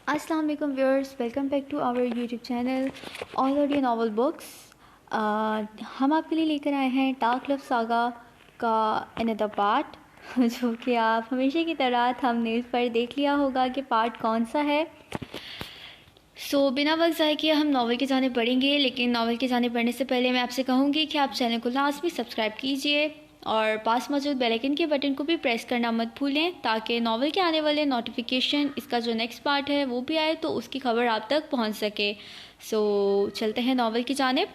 अस्सलाम वालेकुम viewers, welcome back to our YouTube channel all audio novel books. हम आपके लिए लेकर आए हैं डार्क लव सागा का अनदर पार्ट जो कि आप हमेशा की तरह थंबनेल पर देख लिया होगा कि पार्ट कौन सा है। बिना वक्त ज़ाय किए हम नावल की जाने पढ़ेंगे, लेकिन नावल की जाने पढ़ने से पहले मैं आपसे कहूँगी कि आप चैनल को लाजमी सब्सक्राइब कीजिए और पास मौजूद बेल आइकन के बटन को भी प्रेस करना मत भूलें ताकि नावल के आने वाले नोटिफिकेशन, इसका जो नेक्स्ट पार्ट है वो भी आए तो उसकी खबर आप तक पहुंच सके। चलते हैं नावल की जानिब।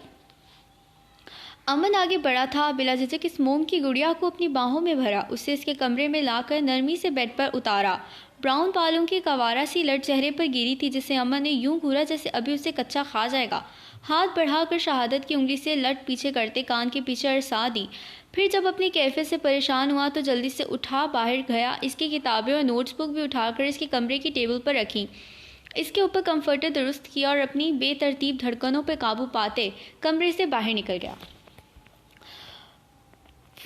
अमन आगे बढ़ा था, बिला झिझक इस मोम की गुड़िया को अपनी बाहों में भरा, उसे इसके कमरे में लाकर नरमी से बेड पर उतारा। ब्राउन बालों की कवारा सी लट चेहरे पर गिरी थी जिसे अमन ने यूं घूरा जैसे अभी उसे कच्चा खा जाएगा। हाथ बढ़ाकर शहादत की उंगली से लट पीछे करते कान के पीछे अरसा दी। फिर जब अपनी कैफियत से परेशान हुआ तो जल्दी से उठा बाहर गया। इसकी किताबें और नोट्स बुक भी उठाकर इसके कमरे की टेबल पर रखी। इसके ऊपर कंफर्टर दुरुस्त किया और अपनी बेतरतीब धड़कनों पर काबू पाते कमरे से बाहर निकल गया।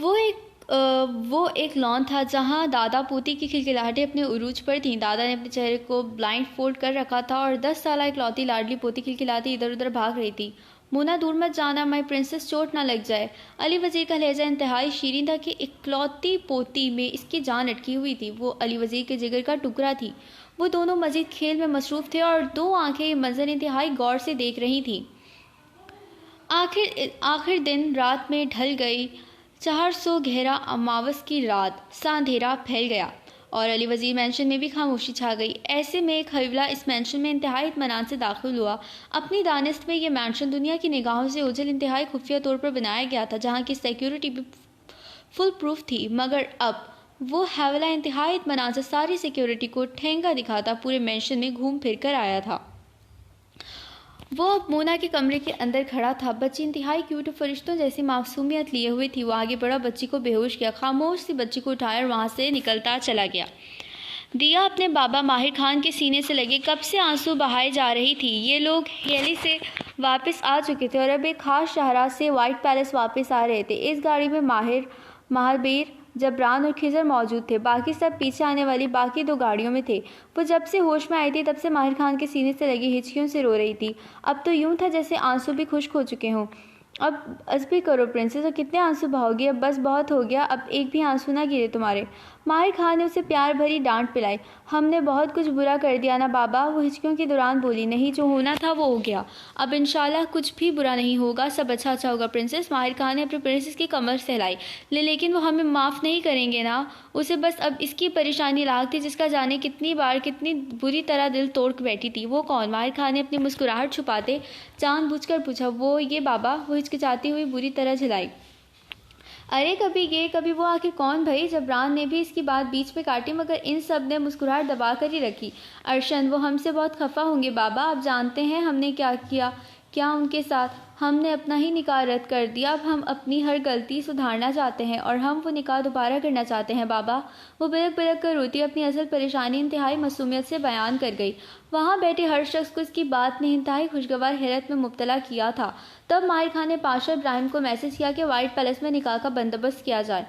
वो एक लॉन था जहां दादा पोती की खिलखिलाहटें अपने उरूज पर थीं। दादा ने अपने चेहरे को ब्लाइंड फोल्ड कर रखा था और 10 साल इकलौती लाडली पोती खिलखिलाती इधर उधर भाग रही थी। मोना दूर मत जाना, माई प्रिंसेस, चोट ना लग जाए। अली वजीर का लहजा इंतहाई शीरीन था कि इकलौती पोती में इसकी जान अटकी हुई थी। वो अली वजीर के जिगर का टुकड़ा थी। वो दोनों मजीद खेल में मसरूफ थे और दो आंखें ये मंजर इंतहाई गौर से देख रही थीं। आखिर दिन रात में ढल गई। 400 गहरा अमावस की रात सा अंधेरा फैल गया और अली वजीर मैंशन में भी खामोशी छा गई। ऐसे में एक हविला इस मैंशन में इंतहाई इत्मीनान से दाखिल हुआ। अपनी दानिस्त में यह मैंशन दुनिया की निगाहों से ओझल इंतहाई खुफिया तौर पर बनाया गया था, जहाँ की सिक्योरिटी भी फुल प्रूफ थी। मगर अब वो हविला इंतहाई इत्मीनान से सारी सिक्योरिटी को ठेंगा दिखाता पूरे मैंशन में घूम फिर कर आया था। वो अब मोना के कमरे के अंदर खड़ा था। बच्ची इंतहाई क्यूट और फरिश्तों जैसी मासूमियत लिए हुई थी। वो आगे बढ़ा, बच्ची को बेहोश किया, खामोश सी बच्ची को उठाया और वहाँ से निकलता चला गया। दिया अपने बाबा माहिर खान के सीने से लगे कब से आंसू बहाए जा रही थी। ये लोग हेली से वापस आ चुके थे और अब एक खास शाहराह से वाइट पैलेस वापस आ रहे थे। इस गाड़ी में महाबीर, जबरान और खिजर मौजूद थे। बाकी सब पीछे आने वाली बाकी 2 गाड़ियों में थे। वो जब से होश में आई थी तब से माहिर खान के सीने से लगी हिचकियों से रो रही थी। अब तो यूं था जैसे आंसू भी खुश्क हो चुके हों। अब बस भी करो प्रिंसेस, और कितने आंसू बहाओगी? अब बस बहुत हो गया, अब एक भी आंसू ना गिरे तुम्हारे। माहिर खान ने उसे प्यार भरी डांट पिलाई। हमने बहुत कुछ बुरा कर दिया ना बाबा, वो हिचकियों के दौरान बोली। नहीं, जो होना था वो हो गया, अब इंशाल्लाह कुछ भी बुरा नहीं होगा, सब अच्छा अच्छा होगा प्रिंसेस। माहिर खान ने अपने प्रिंसेस की कमर सहलाई। लेकिन वो हमें माफ़ नहीं करेंगे ना? उसे बस अब इसकी परेशानी लाग थी जिसका जाने कितनी बार कितनी बुरी तरह दिल तोड़ बैठी थी। वो कौन? माहिर खान ने अपनी मुस्कुराहट छुपाते जानबूझकर पूछा। वो ये बाबा, वो हिचकिचाती हुई बुरी तरह झिलाई। अरे कभी ये कभी वो, आखिर कौन भाई? जबरान ने भी इसकी बात बीच में काटी, मगर इन सब ने मुस्कुराहट दबा कर ही रखी। अर्शन, वो हमसे बहुत खफा होंगे बाबा। आप जानते हैं हमने क्या किया क्या उनके साथ? हमने अपना ही निकाह रद्द कर दिया। अब हम अपनी हर गलती सुधारना चाहते हैं और हम वो निकाह दोबारा करना चाहते हैं बाबा। वो बिलक बिलक कर रोती अपनी असल परेशानी इंतहाई मासूमियत से बयान कर गई। वहाँ बैठे हर शख्स को इसकी बात ने इंतहाई खुशगवार हैरत में मुब्तला किया था। तब माहिर खान ने पाशा इब्राहिम को मैसेज किया कि वाइट पैलेस में निकाह का बंदोबस्त किया जाए।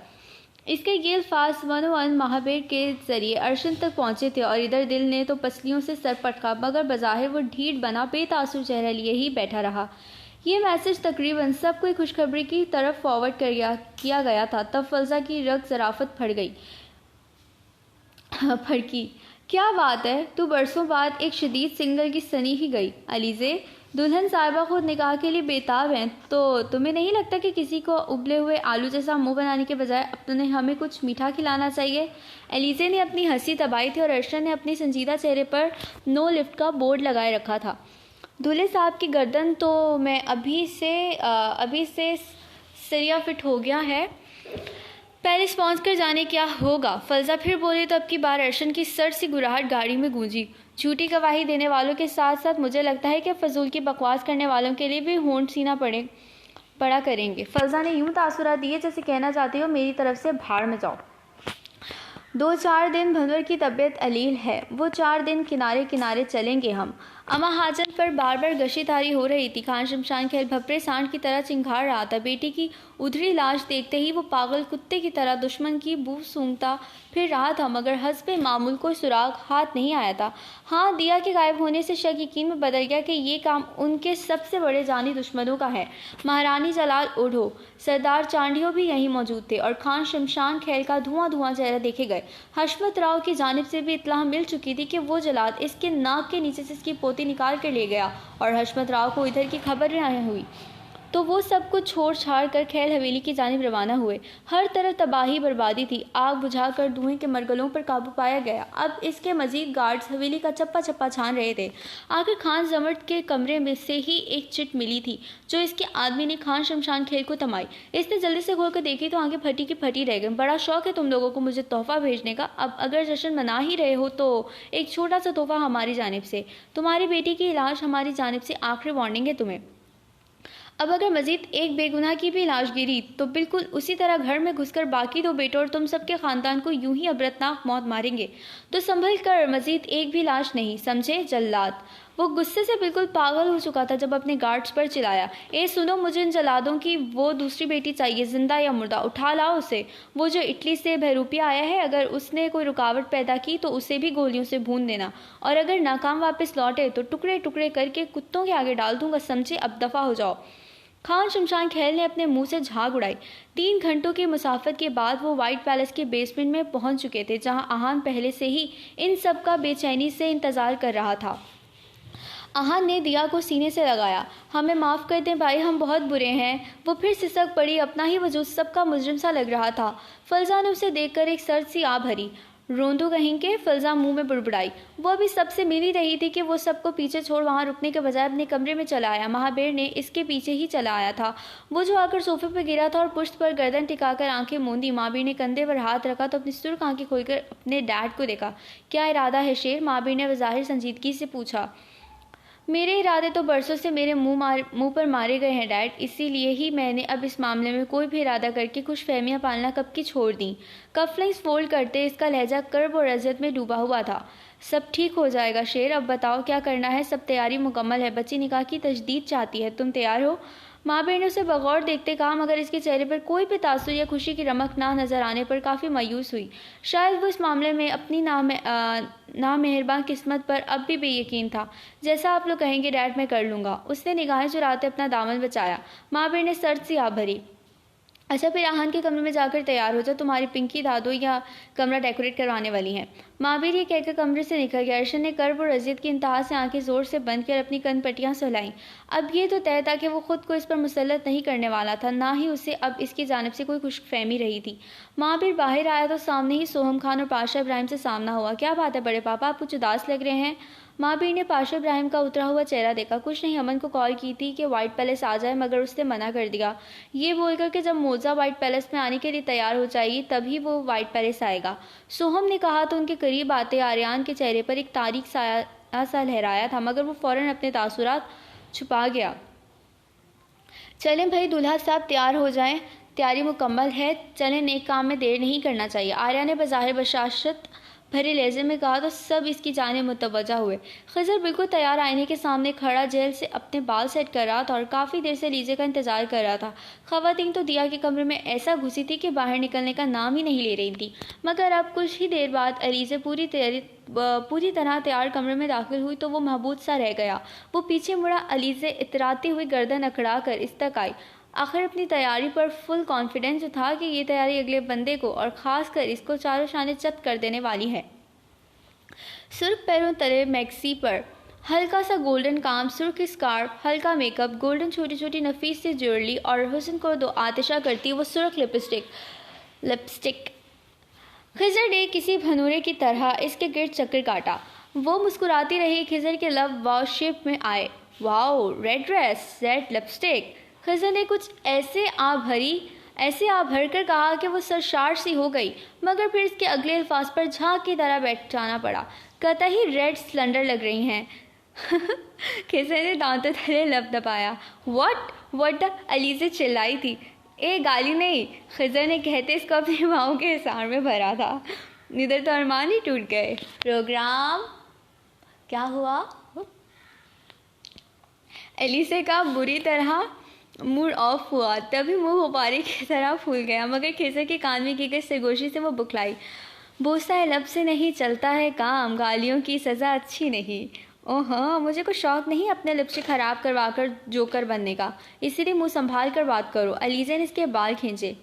इसके ये अल्फाज वनोवन महाबीर के जरिए अर्शन तक पहुंचे थे और इधर दिल ने तो पसलियों से सर पटका, मगर बज़ाहिर वो ढीठ बना बेतासुर चेहरा लिए ही बैठा रहा। ये मैसेज तकरीबन सब कोई खुशखबरी की तरफ फॉरवर्ड किया गया था। तब फलजा की रग ज़राफ़त फड़की। क्या बात है, तू बरसों बाद एक शदीद सिंगल की सनी ही गई। अलीज़े, दुल्हन साहिबा खुद निकाह के लिए बेताब हैं, तो तुम्हें नहीं लगता कि किसी को उबले हुए आलू जैसा मुंह बनाने के बजाय अपने हमें कुछ मीठा खिलाना चाहिए? एलिज़े ने अपनी हंसी दबाई थी और अर्शन ने अपने संजीदा चेहरे पर नो लिफ्ट का बोर्ड लगाए रखा था। दूल्हे साहब की गर्दन तो मैं अभी से सरिया फिट हो गया है, पहले स्पॉन्स कर जाने क्या होगा। फलजा फिर बोली तो अब की बार अर्शन की सर सी गुराहट गाड़ी में गूंजी। झूठी गवाही देने वालों के साथ साथ मुझे लगता है कि फजूल की बकवास करने वालों के लिए भी होंठ सीना पड़ा करेंगे। फलजा ने यूं तासुरात दिए जैसे कहना चाहती हो मेरी तरफ से भाड़ में जाओ। 2-4 दिन भंवर की तबीयत अलील है, वो 4 दिन किनारे किनारे चलेंगे हम। अम्मा हाजत पर बार बार गशीतारी हो रही थी। खान शमशान खेल भपरे सांड की तरह चिंघाड़ रहा था। बेटी की उधरी लाश देखते ही वो पागल कुत्ते की तरह दुश्मन की बू सूंघता फिर रहा था, मगर हस्बे मामूल कोई सुराग हाथ नहीं आया था। हाँ, दिया के गायब होने से शक यकीन में बदल गया कि ये काम उनके सबसे बड़े जानी दुश्मनों का है। महारानी जलाल ओढ़ो, सरदार चांडियो भी यहीं मौजूद थे और खान शमशान खेल का धुआं धुआं चेहरा देखे गए। हशमत राव की जानिब से भी इत्तला मिल चुकी थी कि वो जलाद इसके नाक के नीचे से इसकी पोती निकाल कर ले गया और हशमत राव को इधर की खबर नहीं हुई, तो वो सब कुछ छोड़ छाड़ कर खेल हवेली की जानिब रवाना हुए। हर तरफ तबाही बर्बादी थी। आग बुझाकर धुएं के मरगलों पर काबू पाया गया। अब इसके मजीद गार्ड्स हवेली का चप्पा चप्पा छान रहे थे। आखिर खान जमट के कमरे में से ही एक चिट मिली थी जो इसके आदमी ने खान शमशान खेल को थमाई। इसने जल्दी से खोल कर देखी तो आंखें फटी की फटी रह गई। बड़ा शौक है तुम लोगों को मुझे तोहफा भेजने का। अब अगर जश्न मना ही रहे हो तो एक छोटा सा तोहफा हमारी जानिब से। तुम्हारी बेटी की इलाज हमारी जानिब से आखिरी वार्निंग है तुम्हें। अब अगर मजीद एक बेगुनाह की भी लाश गिरी तो बिल्कुल उसी तरह घर में घुसकर बाकी 2 बेटों और तुम सबके खानदान को यूं ही अबरतनाक मौत मारेंगे। तो संभल कर, मजीद एक भी लाश नहीं, समझे जल्लाद। वो गुस्से से बिल्कुल पागल हो चुका था जब अपने गार्ड्स पर चिल्लाया, ए सुनो, मुझे इन जल्लादों की वो दूसरी बेटी चाहिए, जिंदा या मुर्दा, उठा लाओ उसे। वो जो इटली से बहरूपिया आया है, अगर उसने कोई रुकावट पैदा की तो उसे भी गोलियों से भून देना, और अगर नाकाम वापस लौटे तो टुकड़े टुकड़े करके कुत्तों के आगे डाल दूंगा, समझे। अब दफा हो जाओ। खान शमशान खेल ने अपने मुंह से झाग उड़ाई। 3 घंटों की मुसाफत के बाद वो व्हाइट पैलेस के बेसमेंट में पहुंच चुके थे, जहां आहान पहले से ही इन सब का बेचैनी से इंतजार कर रहा था। आहान ने दिया को सीने से लगाया। हमें माफ़ कर दें भाई, हम बहुत बुरे हैं। वो फिर सिसक पड़ी। अपना ही वजूद सबका मुजरिम सा लग रहा था। फलजा ने उसे देखकर एक सर्द सी आ भरी। रोंदो कहीं के, फलजा मुंह में बुड़बुड़ाई। वो अभी सबसे मिल ही रही थी कि वो सबको पीछे छोड़ वहां रुकने के बजाय अपने कमरे में चला आया। महाबीर ने इसके पीछे ही चला आया था। वो जो आकर सोफे पर गिरा था और पुश्त पर गर्दन टिकाकर आंखें मूंदी। महाबीर ने कंधे पर हाथ रखा तो अपनी सुर्ख आंखें खोलकर अपने डैड को देखा। क्या इरादा है शेर? महाबीर ने बज़ाहिर संजीदगी से पूछा। मेरे इरादे तो बरसों से मेरे मुंह पर मारे गए हैं डैड, इसीलिए ही मैंने अब इस मामले में कोई भी इरादा करके खुशफहमियां पालना कब की छोड़ दी। कफलिंग्स फोल्ड करते इसका लहजा कर्ब और अज़ियत में डूबा हुआ था। सब ठीक हो जाएगा शेर, अब बताओ क्या करना है? सब तैयारी मुकम्मल है। बच्ची निकाह की तजदीद चाहती है, तुम तैयार हो? महाबीर ने उसे बगौर देखते कहा, मगर इसके चेहरे पर कोई भी तासुर या खुशी की रमक ना नजर आने पर काफ़ी मायूस हुई। शायद वो इस मामले में अपनी नामेहरबान किस्मत पर अब भी बेयकीन था। जैसा आप लोग कहेंगे डैड, मैं कर लूँगा। उसने निगाहें चुराते अपना दामन बचाया। महाबीर ने सर्द सी आ भरी। अच्छा, फिर आहान के कमरे में जाकर तैयार हो जाओ, तुम्हारी पिंकी दादो या कमरा डेकोरेट करवाने वाली हैं। महाबीर ये कहकर कमरे से निकल गया। अर्शन ने कर्ब और अजियत की इंतहा से आंखें जोर से बंद कर अपनी कनपट्टियां सहलाईं। अब ये तो तय था कि वो खुद को इस पर मुसल्लत नहीं करने वाला था, ना ही उसे अब इसकी जानिब से कोई खुशफहमी रही थी। महाबीर बाहर आया तो सामने ही सोहम खान और पाशा इब्राहिम से सामना हुआ। क्या बात है बड़े पापा, आप कुछ उदास लग रहे हैं? महाबीर ने पाशा इब्राहिम का उतरा हुआ चेहरा देखा। कुछ नहीं, अमन को कॉल की थी कि व्हाइट पैलेस आ जाए, मगर उसने मना कर दिया, ये बोलकर कि जब मोजा व्हाइट पैलेस में आने के लिए तैयार हो जाएगी तभी वो व्हाइट पैलेस आएगा। सोहम ने कहा तो उनके करीब आते आर्यान के चेहरे पर एक तारीख साया सा लहराया था, मगर वो फौरन अपने तासुरात छुपा गया। चलें भाई, दूल्हा साहब तैयार हो जाएं, तैयारी मुकम्मल है, चलें, नेक काम में देर नहीं करना चाहिए। आर्या ने बज़ाहिर बशाशत भरे लहजे में कहा तो सब इसकी जानिब मुतवज्जा हुए। खिज़र बिल्कुल तैयार आईने के सामने खड़ा जेल से अपने बाल सेट कर रहा था और काफ़ी देर से लीजे का इंतजार कर रहा था। ख़वातीन तो दिया के कमरे में ऐसा घुसी थी कि बाहर निकलने का नाम ही नहीं ले रही थी, मगर अब कुछ ही देर बाद अलीज़े पूरी तरह तैयार कमरे में दाखिल हुई तो वो महबूद सा रह गया। वो पीछे मुड़ा। अलीज़े इतराती हुई गर्दन अकड़ा कर इस तक आई। आखिर अपनी तैयारी पर फुल कॉन्फिडेंस था कि ये तैयारी अगले बंदे को और ख़ास कर इसको चारों शाने चत कर देने वाली है। सुर्ख पैरों तले मैक्सी पर हल्का सा गोल्डन काम, सुर्ख स्कार्फ, हल्का मेकअप, गोल्डन छोटी छोटी नफीस सी ज्वेलरी और हुस्न को दो आतिशा करती वो सुर्ख लिपस्टिक। खिज़र ने किसी भनूरे की तरह इसके गिर्द चक्कर काटा। वो मुस्कुराती रही। खिज़र के लब वाव शेप में आए। Wow, red dress, red lipstick. Khizar ने कुछ ऐसे आ भर कर कहा कि वो सरशार सी हो गई, मगर फिर इसके अगले अल्फाज पर झांक की तरह बैठ जाना पड़ा। कतई रेड स्लेंडर लग रही हैं। खिज़र ने दांतों तले लब दबाया। व्हाट अलीज़े चिल्लाई थी। ए गाली नहीं, खिज़र ने कहते इसको अपनी बाहों के हिसार में भरा था। इधर तो अरमान ही टूट गए। प्रोग्राम क्या हुआ? एलिसे का बुरी तरह मूड ऑफ हुआ, तभी मुंह गुब्बारे की तरह फूल गया। मगर खिसा के कान में की गई सरगोशी से वो बुखलाई। बोसा है लब से नहीं चलता है काम, गालियों की सज़ा अच्छी नहीं। ओह हाँ, मुझे कुछ शौक़ नहीं अपने लिपस्टिक ख़राब करवा कर जोकर बनने का, इसीलिए मुंह संभाल कर बात करो। एलिज़ा ने इसके बाल खींचे।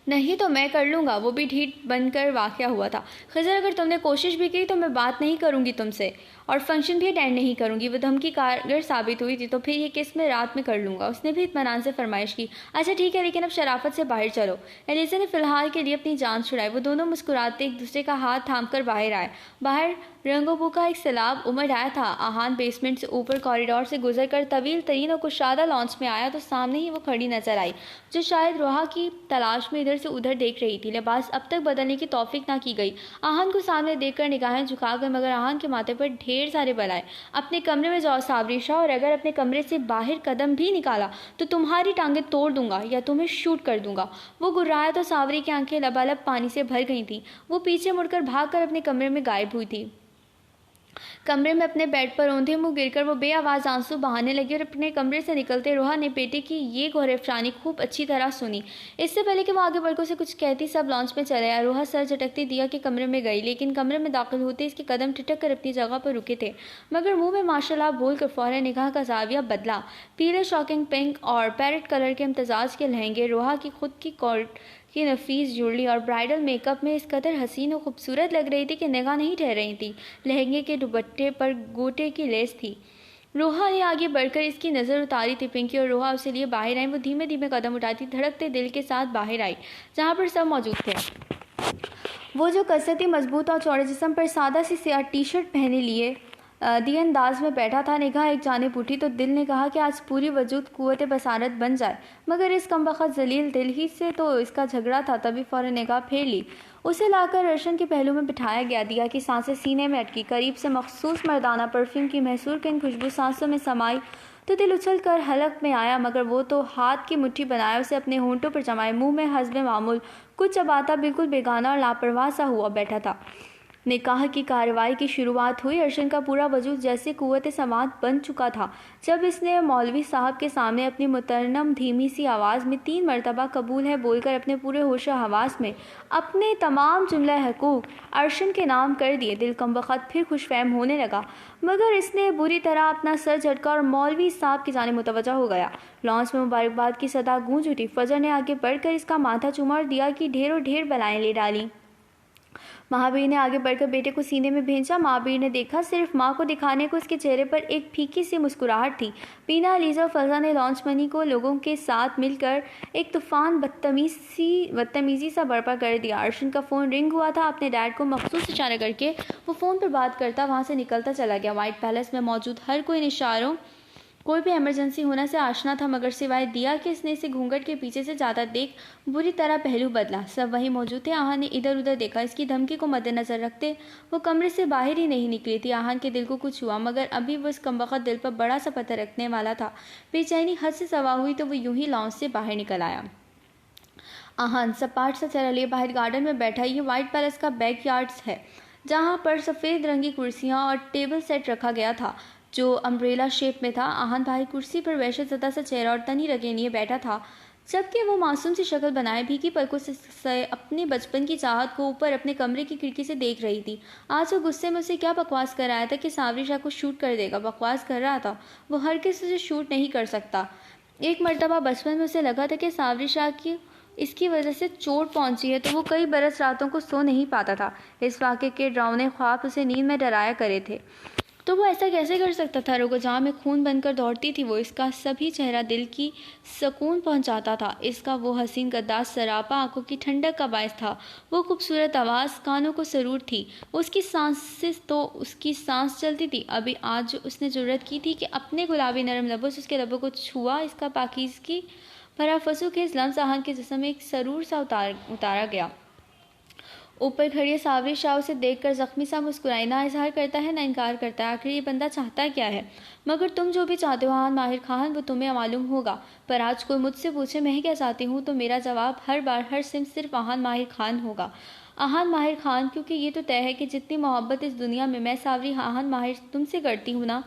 नहीं तो मैं कर लूँगा, वो भी ढीठ बनकर वाक़या हुआ था। खिज़र, अगर तुमने कोशिश भी की तो मैं बात नहीं करूँगी तुमसे, और फंक्शन भी अटेंड नहीं करूँगी। वो धमकी कारगर साबित हुई थी तो फिर ये किस में रात में कर लूँगा। उसने भी इत्मीनान से फरमाइश की। अच्छा ठीक है, लेकिन अब शराफत से बाहर चलो। एलिज़ा ने फ़िलहाल के लिए अपनी जान छुड़ाई। वो दोनों मुस्कुराते एक दूसरे का हाथ थाम कर बाहर आए। बाहर रंगों का एक सैलाब उमड़ आया था। आहान बेसमेंट से ऊपर कॉरिडोर से गुजर कर तवील तरीन और कुशादा लॉन्च में आया तो सामने ही वो खड़ी नजर आई, जो शायद रोहा की तलाश में इधर से उधर देख रही थी। लिबास अब तक बदलने की तौफीक ना की गई। आहान को सामने देखकर निगाहें झुका गई, मगर आहान के माथे पर ढेर सारे बल आए। अपने कमरे में जाओ साबरी शाह, और अगर अपने कमरे से बाहर कदम भी निकाला तो तुम्हारी टांगें तोड़ दूंगा या तुम्हें शूट कर दूंगा। वो गुर्राया तो साबरी की आंखें लबालब पानी से भर गई थीं। वो पीछे मुड़कर भागकर अपने कमरे में गायब हुई थी। कमरे में अपने बेड पर औंधे मुंह गिरकर वो बेआवाज आंसू बहाने लगी, और अपने कमरे से निकलते रोहा ने बेटे की ये गौरफशानी खूब अच्छी तरह सुनी। इससे पहले कि वो आगे बढ़कर उसे कुछ कहती, सब लॉन्च में चले आया। रोहा सर झटकती दिया के कमरे में गई, लेकिन कमरे में दाखिल होते इसके कदम ठिठक कर अपनी जगह पर रुके थे। मगर मुंह में माशाल्लाह बोलकर फौरन निगाह का जाविया बदला। पीले शॉकिंग पिंक और पैरेट कलर के इम्तजाज के लहंगे, रोहा की खुद की कोट की नफीस ज्वेलरी और ब्राइडल मेकअप में इस कदर हसीन और खूबसूरत लग रही थी कि निगाह नहीं ठहर रही थी। लहंगे के दुपट्टे पर गोटे की लेस थी। रोहा ने आगे बढ़कर इसकी नज़र उतारी थी। पिंकी और रोहा उसे लिए बाहर आई। वो धीमे धीमे कदम उठाती धड़कते दिल के साथ बाहर आई, जहाँ पर सब मौजूद थे। वो जो कसरती मजबूत और चौड़े जिस्म पर सादा सी सियाह टी शर्ट पहने लिए दिए अंदाज में बैठा था। निगाह एक जानिब उठी तो दिल ने कहा कि आज पूरी वजूद कुव्वत बसारत बन जाए, मगर इस कमबख्त जलील दिल ही से तो इसका झगड़ा था। तभी फौरन निगाह फेर ली। उसे लाकर रोशन के पहलू में बिठाया गया। दिया की सांसें सीने में अटकी। करीब से मखसूस मर्दाना परफ्यूम की महसूर किन खुशबू सांसों में समाई तो दिल उछल कर हलक में आया, मगर वो तो हाथ की मुट्ठी बनाए उसे अपने होंठों पर जमाए मुंह में हस्बे मामूल कुछ चबाता बिल्कुल बेगाना और लापरवाह सा हुआ बैठा था। निकाह की कार्रवाई की शुरुआत हुई। अर्शन का पूरा वजूद जैसे कुव्वत समात बन चुका था जब इसने मौलवी साहब के सामने अपनी मुतरन्नम धीमी सी आवाज़ में 3 मरतबा कबूल है बोलकर अपने पूरे होश हवास में अपने तमाम जुमला हकूक अर्शन के नाम कर दिए। दिल कमबख्त फिर खुशफहम होने लगा, मगर इसने बुरी तरह अपना सर झटका और मौलवी साहब की जानिब मुतवज्जा हो गया। लॉन्च में मुबारकबाद की सदा गूंज उठी। फजर ने आगे बढ़कर इसका माथा चूमा और दिया कि ढेरों ढेर बलाएं ले डाली। महावीर ने आगे बढ़कर बेटे को सीने में भेजा। महावीर ने देखा, सिर्फ माँ को दिखाने को उसके चेहरे पर एक फीकी सी मुस्कुराहट थी। पीना, अलीज़ा और फजा ने लॉन्च मनी को लोगों के साथ मिलकर एक तूफान बदतमीजी सा बर्पा कर दिया। अर्शन का फ़ोन रिंग हुआ था। अपने डैड को मखसूस इशारा करके वो फ़ोन पर बात करता वहाँ से निकलता चला गया। वाइट पैलेस में मौजूद हर कोई इन इशारों कोई भी इमरजेंसी होने से आशना था, मगर सिवाय दिया कि इसने इसे घूंघट के पीछे से ज़्यादा देख बुरी तरह पहलू बदला। सब वहीं मौजूद थे। आहान ने इधर उधर देखा। इसकी धमकी को मद्देनजर रखते वो कमरे से बाहर ही नहीं निकली थी। आहान के दिल को कुछ हुआ, मगर अभी वो इस कमबख्त दिल पर बड़ा सा पत्थर रखने वाला था। बेचैनी हद से सवा हुई तो वो यूं ही लॉन्च से बाहर निकल आया। आहान सपाट सा चेहरा लिए बाहर गार्डन में बैठा। ये वाइट पैलेस का बैक यार्ड्स है, जहाँ पर सफ़ेद रंग की कुर्सियाँ और टेबल सेट रखा गया था जो अम्ब्रेला शेप में था। आहान भाई कुर्सी पर वहशत ज़दा सा चेहरा और तनी रगे लिए बैठा था, जबकि वो मासूम सी शक्ल बनाए भीगी पलकों से अपने बचपन की चाहत को ऊपर अपने कमरे की खिड़की से देख रही थी। आज वो गुस्से में उसे क्या बकवास कर रहा था कि सावरी शाह को शूट कर देगा। बकवास कर रहा था। वो हर किसी से शूट नहीं कर सकता। एक मरतबा बचपन में उसे लगा था कि सावरी शाह की इसकी वजह से चोट पहुंची है, तो वो कई बरस रातों को सो नहीं पाता था। इस वाक़े के डरावने ख्वाब उसे नींद में डराया करे थे। तो वो ऐसा कैसे कर सकता था? रोगो जहाँ में खून बनकर दौड़ती थी वो। इसका सभी चेहरा दिल की सुकून पहुंचाता था। इसका वो हसीन गद्दार सरापा आंखों की ठंडक का बायस था। वो खूबसूरत आवाज़ कानों को सरूर थी। उसकी सांस चलती थी। अभी आज जो उसने जुर्रत की थी कि अपने गुलाबी नरम लबों से उसके लबों को छुआ, इसका पाकीज़गी भरा फसू के इस लम्स आहान के जिस्म में एक सरूर सा उतारा गया। ऊपर खड़ी सावरी शाह उसे देखकर जख्मी सा मुस्कुराई। ना इजहार करता है ना इनकार करता है। आखिर ये बंदा चाहता क्या है? मगर तुम जो भी चाहते हो आहान माहिर खान, वो तुम्हें मालूम होगा। पर आज कोई मुझसे पूछे मैं क्या चाहती हूँ तो मेरा जवाब हर बार हर सिर्फ आहान माहिर खान होगा। आहान माहिर खान, क्योंकि ये तो तय है कि जितनी मोहब्बत इस दुनिया में मैं सावरी आहान माहिर तुमसे करती हूँ ना,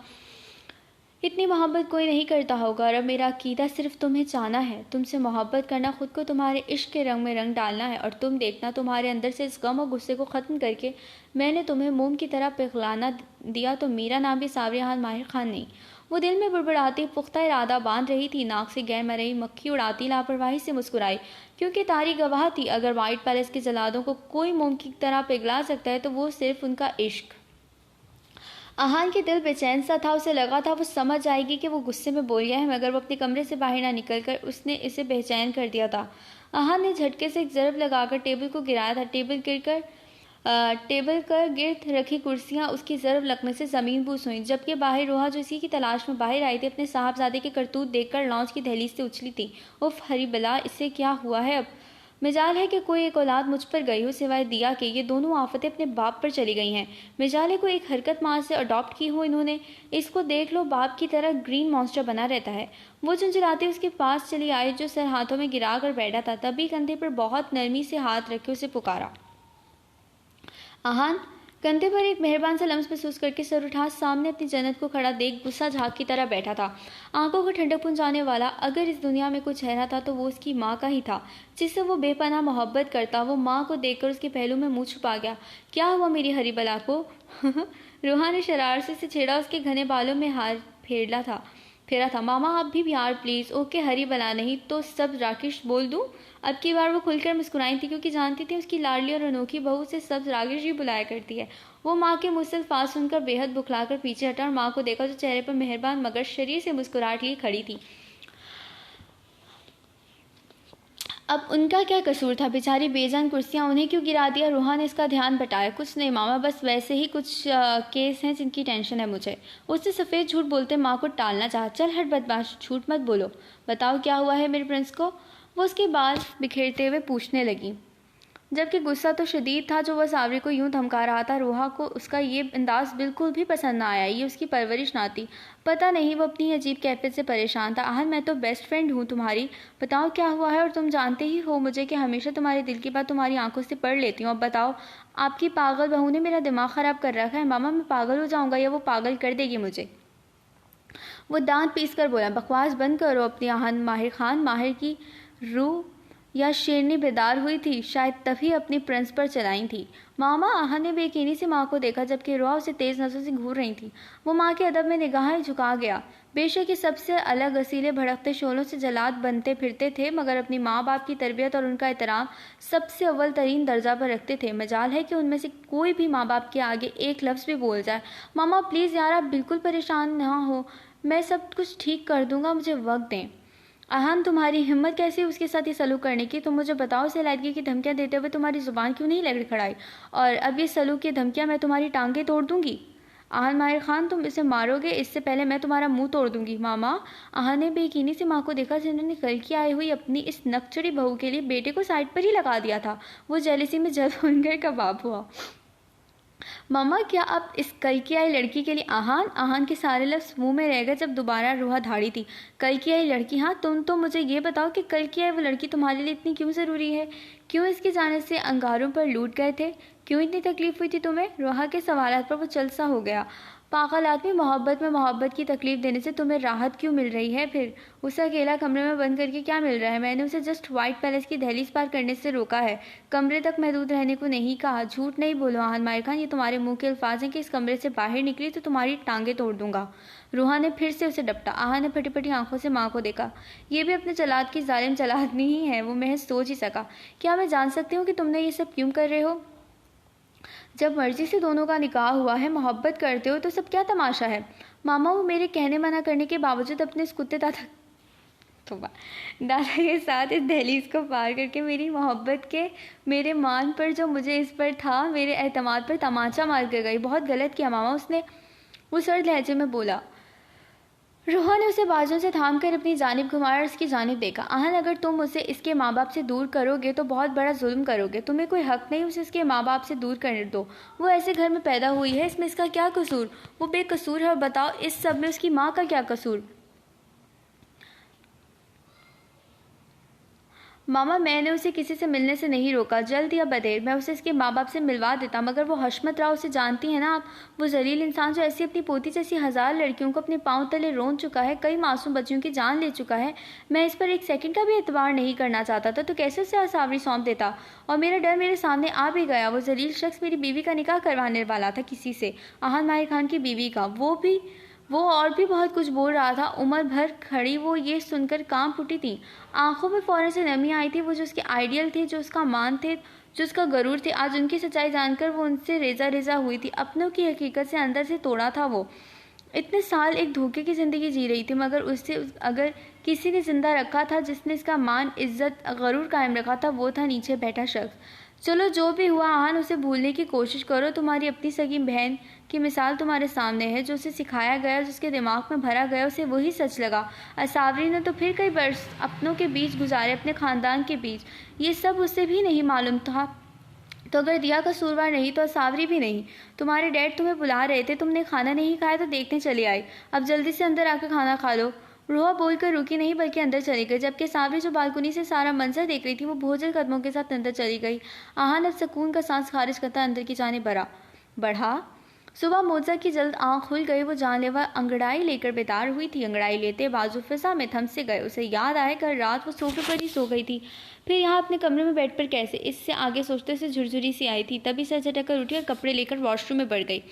इतनी मोहब्बत कोई नहीं करता होगा। और अब मेरा अकीदा सिर्फ तुम्हें चाहना है, तुमसे मोहब्बत करना, खुद को तुम्हारे इश्क के रंग में रंग डालना है। और तुम देखना, तुम्हारे अंदर से इस गम और गुस्से को ख़त्म करके मैंने तुम्हें मोम की तरह पिघलाना दिया तो मेरा नाम भी सावरी आहान माहिर खान नहीं। वो दिल में बुड़बुड़ाती पुख्ता इरादा बांध रही थी, नाक से गैर मरई मक्खी उड़ाती लापरवाही से मुस्कुराई, क्योंकि तारी गवाह थी, अगर वाइट पैलेस के जलादों को कोई मोम की तरह पिघला सकता है तो वो सिर्फ उनका इश्क। आहान के दिल बेचैन सा था, उसे लगा था वो समझ जाएगी कि वो गुस्से में बोल गया है, मगर वो अपने कमरे से बाहर ना निकलकर उसने इसे बेचैन कर दिया था। आहान ने झटके से एक ज़रब लगाकर टेबल को गिराया था। टेबल कर गिर्द रखी कुर्सियां उसकी ज़रब लगने से ज़मीन बूस हुई, जबकि बाहर रोहा जो इसी की तलाश में बाहर आई थी, अपने साहबजादे के करतूत देखकर लॉन्च की दहलीज से उछली थी। उफ हरी बला, इससे क्या हुआ है अब? मिजाल है कि कोई एक औलाद मुझ पर गई हो, सिवाय दिया के ये दोनों आफतें अपने बाप पर चली गई हैं। मिजाल है कोई एक हरकत माँ से अडॉप्ट की हो इन्होंने। इसको देख लो, बाप की तरह ग्रीन मॉन्स्टर बना रहता है। वो झुंझुलाती उसके पास चली आई, जो सर हाथों में गिरा कर बैठा था। तभी कंधे पर बहुत नरमी से हाथ रखे उसे पुकारा। आहान। कंधे पर एक मेहरबान सा लम्स महसूस करके सर उठा, सामने अपनी जन्नत को खड़ा देख गुस्सा झाग की तरह बैठा था, आंखों को ठंडक पहुंचाने वाला। अगर इस दुनिया में कुछ चेहरा था तो वो उसकी माँ का ही था, जिससे वो बेपनाह मोहब्बत करता। वो माँ को देखकर उसके पहलू में मुँह छुपा गया। क्या हुआ मेरी हरी बला को? रूहा ने शरारत से छेड़ा, उसके घने बालों में हार फेरा था। मामा आप भी यार प्लीज़। ओके हरी बला नहीं तो सब राकेश बोल दूँ? अब की बार वो खुलकर मुस्कुराई थी, क्योंकि जानती थी उसकी लाडली और अनोखी बहू से सब राकेश ही बुलाया करती है। वो माँ के मुँह से अल्फाज सुनकर बेहद बुखलाकर पीछे हटा और माँ को देखा, जो चेहरे पर मेहरबान मगर शरीर से मुस्कुराहट लिए खड़ी थी। अब उनका क्या कसूर था? बेचारी बेजान कुर्सियां उन्हें क्यों गिरा दिया? रूहा ने इसका ध्यान बटाया। कुछ नहीं मामा, बस वैसे ही कुछ केस हैं जिनकी टेंशन है मुझे। उसने सफ़ेद झूठ बोलते माँ को टालना चाहा। चल हट बदमाश, झूठ मत बोलो, बताओ क्या हुआ है मेरे प्रिंस को? वो उसके बाल बिखेरते हुए पूछने लगी, जबकि गुस्सा तो शदीद था जो वह सावरी को यूं धमका रहा था। रूहा को उसका ये अंदाज बिल्कुल भी पसंद ना आया। ये उसकी परवरिश ना थी। पता नहीं वो अपनी अजीब कैफियत से परेशान था। आहन मैं तो बेस्ट फ्रेंड हूँ तुम्हारी, बताओ क्या हुआ है? और तुम जानते ही हो मुझे कि हमेशा तुम्हारे दिल की बात तुम्हारी आंखों से पढ़ लेती हूँ। अब बताओ, आपकी पागल बहू ने मेरा दिमाग ख़राब कर रखा है। मामा मैं पागल हो जाऊँगा या वो पागल कर देगी मुझे? वो दांत पीस कर बोला, बकवास बंद करो अपनी आहन माहिर खान। माहिर की रूह या शेरनी बेदार हुई थी, शायद तभी अपनी प्रिंस पर चलाई थी। मामा, आहन ने बेयकीनी से माँ को देखा, जबकि रोआ उसे तेज नजरों से घूर रही थी। वो माँ के अदब में निगाहें झुका गया। बेशक ये सबसे अलग असीले भड़कते शोलों से जलाद बनते फिरते थे, मगर अपनी माँ बाप की तरबियत और उनका एहतराम सबसे अव्वल तरीन दर्जा पर रखते थे। मजाल है कि उनमें से कोई भी माँ बाप के आगे एक लफ्ज़ भी बोल जाए। मामा प्लीज़ यार, आप बिल्कुल परेशान ना हो, मैं सब कुछ ठीक कर दूंगा, मुझे वक्त दें। आहन तुम्हारी हिम्मत कैसी उसके साथ ये सलूक करने की? तुम मुझे बताओ, उसे लायदगी की धमकियां देते हुए तुम्हारी जुबान क्यों नहीं लड़खड़ाई? और अब ये सलूक की धमकियां मैं तुम्हारी टांगें तोड़ दूंगी। आहन माहिर खान, तुम इसे मारोगे, इससे पहले मैं तुम्हारा मुंह तोड़ दूंगी। मामा। आहन ने बेयकीनी से माँ को देखा, जिन्होंने कल की आई हुई अपनी इस नकचड़ी बहू के लिए बेटे को साइड पर ही लगा दिया था। वो जेलिसी में जल भूनकर कबाब हुआ। मामा क्या आप इस कल की आई लड़की के लिए? आहन के सारे लफ्ज़ मुंह में रह गए जब दोबारा रूहा धाड़ी थी। कल की आई लड़की? हाँ, तुम तो मुझे ये बताओ कि कल की आई वो लड़की तुम्हारे लिए इतनी क्यों ज़रूरी है? क्यों इसके जाने से अंगारों पर लूट गए थे? क्यों इतनी तकलीफ़ हुई थी तुम्हें? रूहा के सवालात पर वो चलसा हो गया। पागल आदमी, मोहब्बत में मोहब्बत की तकलीफ देने से तुम्हें राहत क्यों मिल रही है? फिर उसे अकेला कमरे में बंद करके क्या मिल रहा है? मैंने उसे जस्ट वाइट पैलेस की दहलीज पार करने से रोका है, कमरे तक महदूद रहने को नहीं कहा। झूठ नहीं बोलो आहन माहिर खान, ये तुम्हारे मुंह के अल्फाज हैं कि इस कमरे से बाहर निकली तो तुम्हारी टांगें तोड़ दूंगा। रूहा ने फिर से उसे डपटा। आहन ने फटी फटी आंखों से माँ को देखा। ये भी अपने चलाद की जालिम चलादनी ही है, वो महज सोच ही सका। क्या मैं जान सकती हूँ कि तुमने ये सब क्यों कर रहे हो? जब मर्जी से दोनों का निकाह हुआ है, मोहब्बत करते हो तो सब क्या तमाशा है? मामा वो मेरे कहने मना करने के बावजूद अपने इस कुत्ते दादा के साथ इस दहलीज को पार करके मेरी मोहब्बत के, मेरे मान पर, जो मुझे इस पर था, मेरे एतमाद पर तमाचा मार कर गई। बहुत गलत किया मामा, उसने वो सर्द लहजे में बोला। रोहा ने उसे बाजू से थाम कर अपनी जानिब घुमाया और उसकी जानिब देखा। आहन अगर तुम उसे इसके माँ बाप से दूर करोगे तो बहुत बड़ा जुल्म करोगे। तुम्हें कोई हक नहीं उसे इसके माँ बाप से दूर करने दो। वो ऐसे घर में पैदा हुई है, इसमें इसका क्या कसूर? वो बेकसूर है। और बताओ इस सब में उसकी माँ का क्या कसूर? मामा, मैंने उसे किसी से मिलने से नहीं रोका। जल्द या बदेर मैं उसे इसके माँ बाप से मिलवा देता, मगर वो हशमत राव उसे जानती है ना आप, वो जलील इंसान जो ऐसी अपनी पोती जैसी 1000 लड़कियों को अपने पाँव तले रोन चुका है, कई मासूम बच्चियों की जान ले चुका है। मैं इस पर एक सेकंड का भी एतबार नहीं करना चाहता था, तो कैसे उसे आसावरी सौंप देता? और मेरा डर मेरे सामने आ भी गया। वो जलील शख्स मेरी बीवी का निकाह करवाने वाला था किसी से, आहान माहिर खान की बीवी का। वो और भी बहुत कुछ बोल रहा था। उम्र भर खड़ी वो ये सुनकर कांप उठी थी। आंखों में फौरन से नमी आई थी। वो जो उसके आइडियल थे, जो उसका मान थे, जो उसका गरूर थे, आज उनकी सच्चाई जानकर वो उनसे रेजा रेजा हुई थी। अपनों की हकीकत से अंदर से तोड़ा था वो। इतने साल एक धोखे की ज़िंदगी जी रही थी, मगर उससे अगर किसी ने ज़िंदा रखा था, जिसने इसका मान, इज्जत, गरूर कायम रखा था, वो था नीचे बैठा शख्स। चलो जो भी हुआ आहान, उसे भूलने की कोशिश करो। तुम्हारी अपनी सगी बहन की मिसाल तुम्हारे सामने है। जो उसे सिखाया गया, जिसके दिमाग में भरा गया, उसे वही सच लगा। असावरी ने तो फिर कई बरस अपनों के बीच गुजारे, अपने ख़ानदान के बीच। ये सब उसे भी नहीं मालूम था। तो अगर दिया कसूरवार नहीं तो असावरी भी नहीं। तुम्हारे डैड तुम्हें बुला रहे थे, तुमने खाना नहीं खाया तो देखने चली आई। अब जल्दी से अंदर आकर खाना खा लो। रोहा बोलकर रुकी नहीं, बल्कि अंदर चली गई, जबकि सावरी जो बालकनी से सारा मंजर देख रही थी, वो भोजल कदमों के साथ अंदर चली गई। आहान अब सुकून का सांस खारिज करता अंदर की जाने बढ़ा। सुबह मोजा की जल्द आंख खुल गई। वो जानलेवा अंगड़ाई लेकर बेदार हुई थी। अंगड़ाई लेते बाजू फिजा में थम से गए। उसे याद आया कल रात वो सोफे पर ही सो गई थी, फिर यहाँ अपने कमरे में बेड पर कैसे? इससे आगे सोचते से झुरझुरी सी आई थी। तभी सर झटक कर उठी और कपड़े लेकर वॉशरूम में बढ़ गई।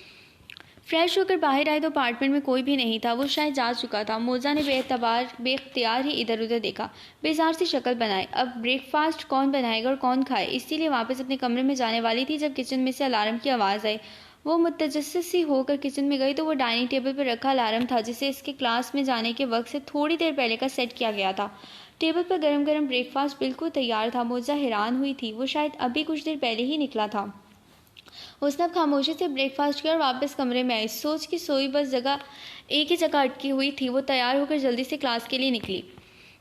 फ्रेश होकर बाहर आए तो अपार्टमेंट में कोई भी नहीं था। वो शायद जा चुका था। मोजा ने बेख्तियार ही इधर उधर देखा, बेजार सी शक्ल बनाई। अब ब्रेकफास्ट कौन बनाएगा और कौन खाए? इसीलिए वापस अपने कमरे में जाने वाली थी जब किचन में से अलार्म की आवाज़ आई। वो मुतजस्सिस सी होकर किचन में गई तो वो डाइनिंग टेबल पर रखा अलार्म था, जिसे इसके क्लास में जाने के वक्त से थोड़ी देर पहले का सेट किया गया था। टेबल पर गरम गरम ब्रेकफास्ट बिल्कुल तैयार था। मोजा हैरान हुई थी। वो शायद अभी कुछ देर पहले ही निकला था। उसने अब खामोशी से ब्रेकफास्ट किया और वापस कमरे में आई। सोच की सोई बस एक ही जगह अटकी हुई थी। वो तैयार होकर जल्दी से क्लास के लिए निकली।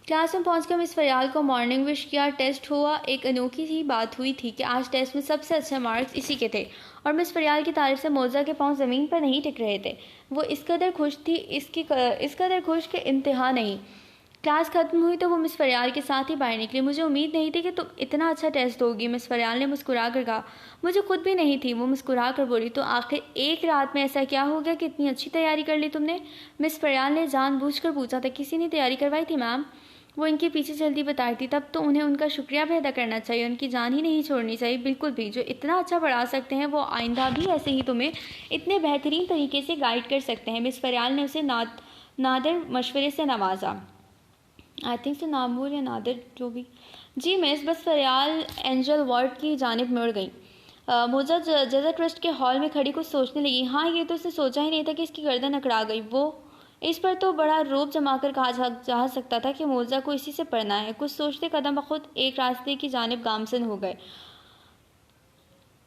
क्लास में पहुंचकर मिस फरियाल को मॉर्निंग विश किया। टेस्ट हुआ। एक अनोखी सी बात हुई थी कि आज टेस्ट में सबसे अच्छे मार्क्स इसी के थे, और मिस फरियाल की तारीफ से मोजा के पांव ज़मीन पर नहीं टिक रहे थे। वो इस कदर खुश थी, इस कदर खुश के इंतहा नहीं। क्लास खत्म हुई तो वो मिस फरियाल के साथ ही बाहर निकली। मुझे उम्मीद नहीं थी कि तुम इतना अच्छा टेस्ट दोगी, मिस फरियाल ने मुस्कुरा कर कहा। मुझे खुद भी नहीं थी, वो मुस्कुरा कर बोली। तो आखिर एक रात में ऐसा क्या हो गया कि इतनी अच्छी तैयारी कर ली तुमने? मिस फरियाल ने जानबूझकर पूछा था। किसी ने तैयारी करवाई थी मैम, वो इनके पीछे जल्दी बताई थी। तब तो उन्हें उनका शुक्रिया भी अदा करना चाहिए, उनकी जान ही नहीं छोड़नी चाहिए। बिल्कुल भी, जो इतना अच्छा पढ़ा सकते हैं वो आइंदा भी ऐसे ही तुम्हें इतने बेहतरीन तरीके से गाइड कर सकते हैं। मिस फरियाल ने उसे नादर मशवरे से नवाजा। आई थिंक सो नामूर या नादिर, जो भी। जी मिस। बस फरियाल एंजल वार्ड की जानिब मुड़ गई। मोजा जजा ट्रस्ट के हॉल में खड़ी कुछ सोचने लगी। हाँ, ये तो उसने सोचा ही नहीं था कि इसकी गर्दन अकड़ा गई। वो इस पर तो बड़ा रोब जमाकर कहा जा सकता था कि मोजा को इसी से पढ़ना है। कुछ सोचते कदम बखुद एक रास्ते की जानिब गामजन हो गए।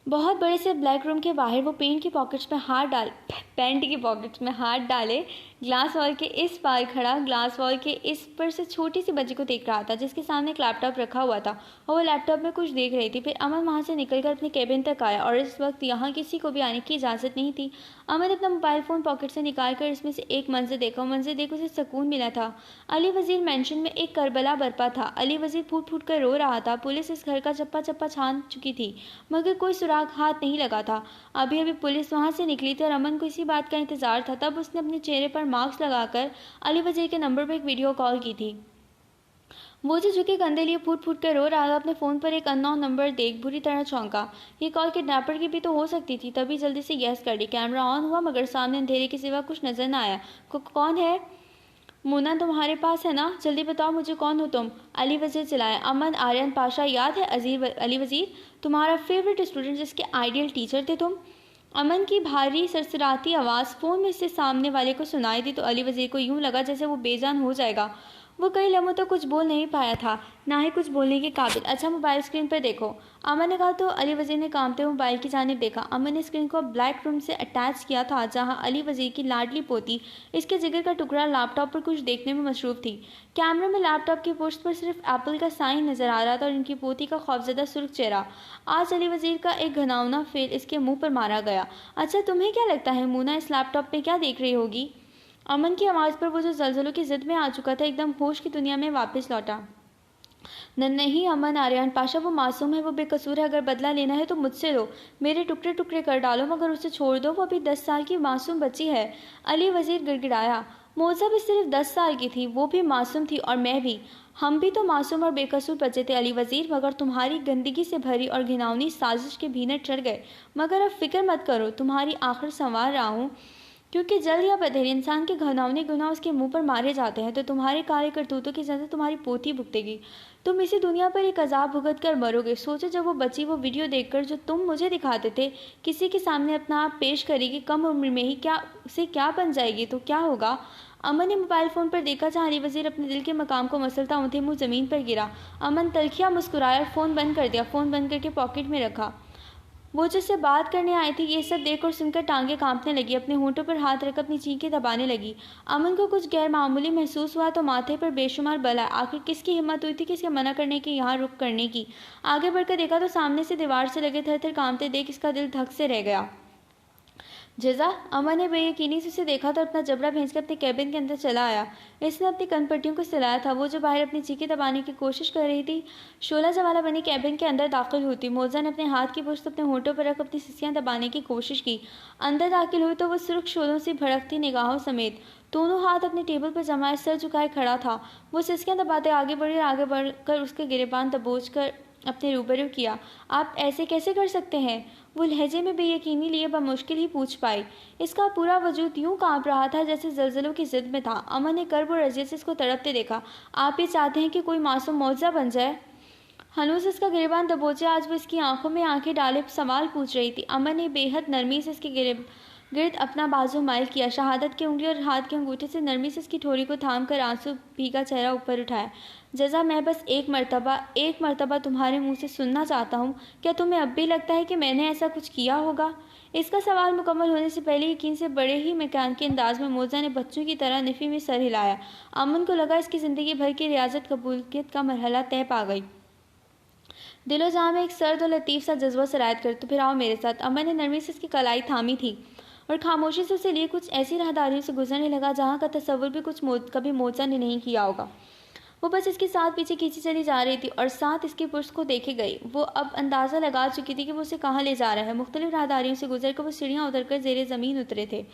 बहुत बड़े से ब्लैक रूम के बाहर वो पेंट की पॉकेट्स में हाथ डाले ग्लास वॉल के इस पार खड़ा, ग्लास वॉल के इस पर से छोटी सी बच्ची को देख रहा था, जिसके सामने एक लैपटॉप रखा हुआ था और वो लैपटॉप में कुछ देख रही थी। फिर अमन वहाँ से निकलकर अपने केबिन तक आया और इस वक्त यहाँ किसी को भी आने की इजाज़त नहीं थी। अमन अपना मोबाइल फ़ोन पॉकेट से निकाल कर इसमें से एक मंजर देखा। मंजर देख उसे सुकून मिला था। अली वज़ीर मैंशन में एक करबला बरपा था। अली वज़ीर फूट फूट कर रो रहा था। पुलिस इस घर का चप्पा चप्पा छान चुकी थी, मगर कोई सुराग हाथ नहीं लगा था। अभी अभी पुलिस वहाँ से निकली थी और अमन को इसी बात का इंतजार था। तब उसने अपने चेहरे पर मास्क लगाकर अली वज़ीर के नंबर पर एक वीडियो कॉल की थी। वो जो झुके कंधे लिए फूट फूट कर रो रहा था, अपने फ़ोन पर एक अननोन नंबर देख बुरी तरह चौंका। ये कॉल किडनैपर की भी तो हो सकती थी। तभी जल्दी से गैस कर ली। कैमरा ऑन हुआ, मगर सामने अंधेरे के सिवा कुछ नजर न आया। कौन है? मुन्ना तुम्हारे पास है ना? जल्दी बताओ मुझे, कौन हो तुम? अली वज़ीर चिल्लाया। अमन आर्यन पाशा, याद है? अली वज़ीर, तुम्हारा फेवरेट स्टूडेंट, जिसके आइडियल टीचर थे तुम। अमन की भारी सरसराती आवाज़ फ़ोन में से सामने वाले को सुनाई दी तो अली वज़ीर को यूं लगा जैसे वो बेजान हो जाएगा। वो कई लम्हों तक कुछ बोल नहीं पाया था, ना ही कुछ बोलने के काबिल। अच्छा, मोबाइल स्क्रीन पर देखो, अमन ने कहा तो अली वज़ीर ने कांपते हुए मोबाइल की जानिब देखा। अमन ने स्क्रीन को ब्लैक रूम से अटैच किया था, जहां अली वज़ीर की लाडली पोती, इसके जिगर का टुकड़ा, लैपटॉप पर कुछ देखने में मसरूफ़ थी। कैमरे में लैपटॉप की पुष्ट पर सिर्फ एप्पल का साइन नजर आ रहा था और इनकी पोती का खौफजदा सुर्ख चेहरा। आज अली वज़ीर का एक घनावना फेल इसके मुंह पर मारा गया। अच्छा, तुम्हें क्या लगता है मूना इस लैपटॉप पे क्या देख रही होगी? अमन की आवाज़ पर वो जो जलजलों की जिद में आ चुका था एकदम होश की दुनिया में वापस लौटा। नहीं अमन, आर्यन पाशा वो मासूम है, वो बेकसूर है। अगर बदला लेना है तो मुझसे लो, मेरे टुकड़े टुकड़े कर डालो, मगर उसे छोड़ दो, वो अभी 10 साल की मासूम बच्ची है। अली वजीर गिड़गिड़ाया। मोजा भी सिर्फ 10 साल की थी, वो भी मासूम थी, और मैं भी। हम भी तो मासूम और बेकसूर बच्चे थे अली वजीर, मगर तुम्हारी गंदगी से भरी और घिनौनी साजिश के भीतर चढ़ गए। मगर अब फिक्र मत करो, तुम्हारी आखिर संवार रहा हूँ, क्योंकि जल्द या बदेर इंसान के घिनौने गुनाह उसके मुंह पर मारे जाते हैं, तो तुम्हारे काले करतूतों की सजा तुम्हारी पोती भुगतेगी। तुम इसी दुनिया पर एक अजाब भुगत कर मरोगे। सोचो, जब वो बच्ची वो वीडियो देखकर जो तुम मुझे दिखाते थे किसी के सामने अपना आप पेश करेगी, कम उम्र में ही क्या उसे क्या बन जाएगी, तो क्या होगा। अमन ने मोबाइल फ़ोन पर देखा जहाँ अली वजीर अपने दिल के मकाम को मसलता ऊँधे मुँह ज़मीन पर गिरा। अमन तलखिया मुस्कुराया और फ़ोन बंद कर दिया। फ़ोन बंद करके पॉकेट में रखा। वो जिससे बात करने आई थी ये सब देख और सुनकर टांगे कांपने लगी, अपने होंठों पर हाथ रख अपनी चीखें दबाने लगी। अमन को कुछ गैर मामूली महसूस हुआ तो माथे पर बेशुमार बल आया। आखिर किसकी हिम्मत हुई थी किसके मना करने की, यहाँ रुक करने की। आगे बढ़कर देखा तो सामने से दीवार से लगे थर थर कांपते देख इसका दिल धक से रह गया। जजा, अमन ने बेयकीनी से उसे देखा तो अपना जबड़ा भेजकर अपने कैबिन के अंदर चला आया। इसने अपनी कनपट्टियों को सिलाया था। वो जो बाहर अपनी चीखें दबाने की कोशिश कर रही थी, शोला जवाला बनी कैबिन के अंदर दाखिल हुई थी। मोजा ने अपने हाथ की पुश्त अपने होंठों पर रख अपनी सिसियां दबाने की कोशिश की। अंदर दाखिल हुई तो वो सुर्ख शोलों से भड़कती निगाहों समेत दोनों हाथ अपने टेबल पर जमाए सर झुकाए खड़ा था। वो सिसियां दबाते आगे बढ़ी और आगे बढ़कर उसके गिरेबान दबोच कर अपने रूबरू किया। आप ऐसे कैसे कर सकते हैं? वो लहजे में बेयकीनी लिए बमुश्किल ही पूछ पाई। इसका पूरा वजूद यूं कांप रहा था जैसे जलजलों की जिद में था। अमन ने कर्ब और अजियत से इसको तड़पते देखा। आप ये चाहते हैं कि कोई मासूम मौजा बन जाए? हनूस इसका गिरेबान दबोचे आज वो इसकी आंखों में आंखें डाले सवाल पूछ रही थी। अमन ने बेहद नरमी से इसके गिर्द अपना बाजू माइल किया। शहादत की उंगली और हाथ के अंगूठे से नरमी से इसकी ठोड़ी को थाम कर आंसू भीगा चेहरा ऊपर उठाया। जजा, मैं बस एक मर्तबा तुम्हारे मुंह से सुनना चाहता हूँ, क्या तुम्हें अब भी लगता है कि मैंने ऐसा कुछ किया होगा? इसका सवाल मुकम्मल होने से पहले यकीन से बड़े ही मकान के अंदाज में मोजा ने बच्चों की तरह नफी में सर हिलाया। अमन को लगा इसकी ज़िंदगी भर की रियाजत कबूलियत का मरहला तय पा गई। दिलो जहाँ में एक सर्द और लतीफ़ सा जज्बा सरायत कर, तो फिर आओ मेरे साथ। अमन ने नरमी से इसकी कलाई थामी थी और खामोशी से उसे लिए कुछ ऐसी राहदारियों से गुजरने लगा जहाँ का तसव्वुर भी कभी मोजा ने नहीं किया होगा। वो बस इसके साथ पीछे खींची चली जा रही थी और साथ इसके पुरुष को देखे गई। वो अब अंदाज़ा लगा चुकी थी कि वो उसे कहाँ ले जा रहा है। मुख्तलिफ राहदारियों से गुजर कर वो सीढ़ियाँ उतरकर जेरे ज़मीन उतरे थे।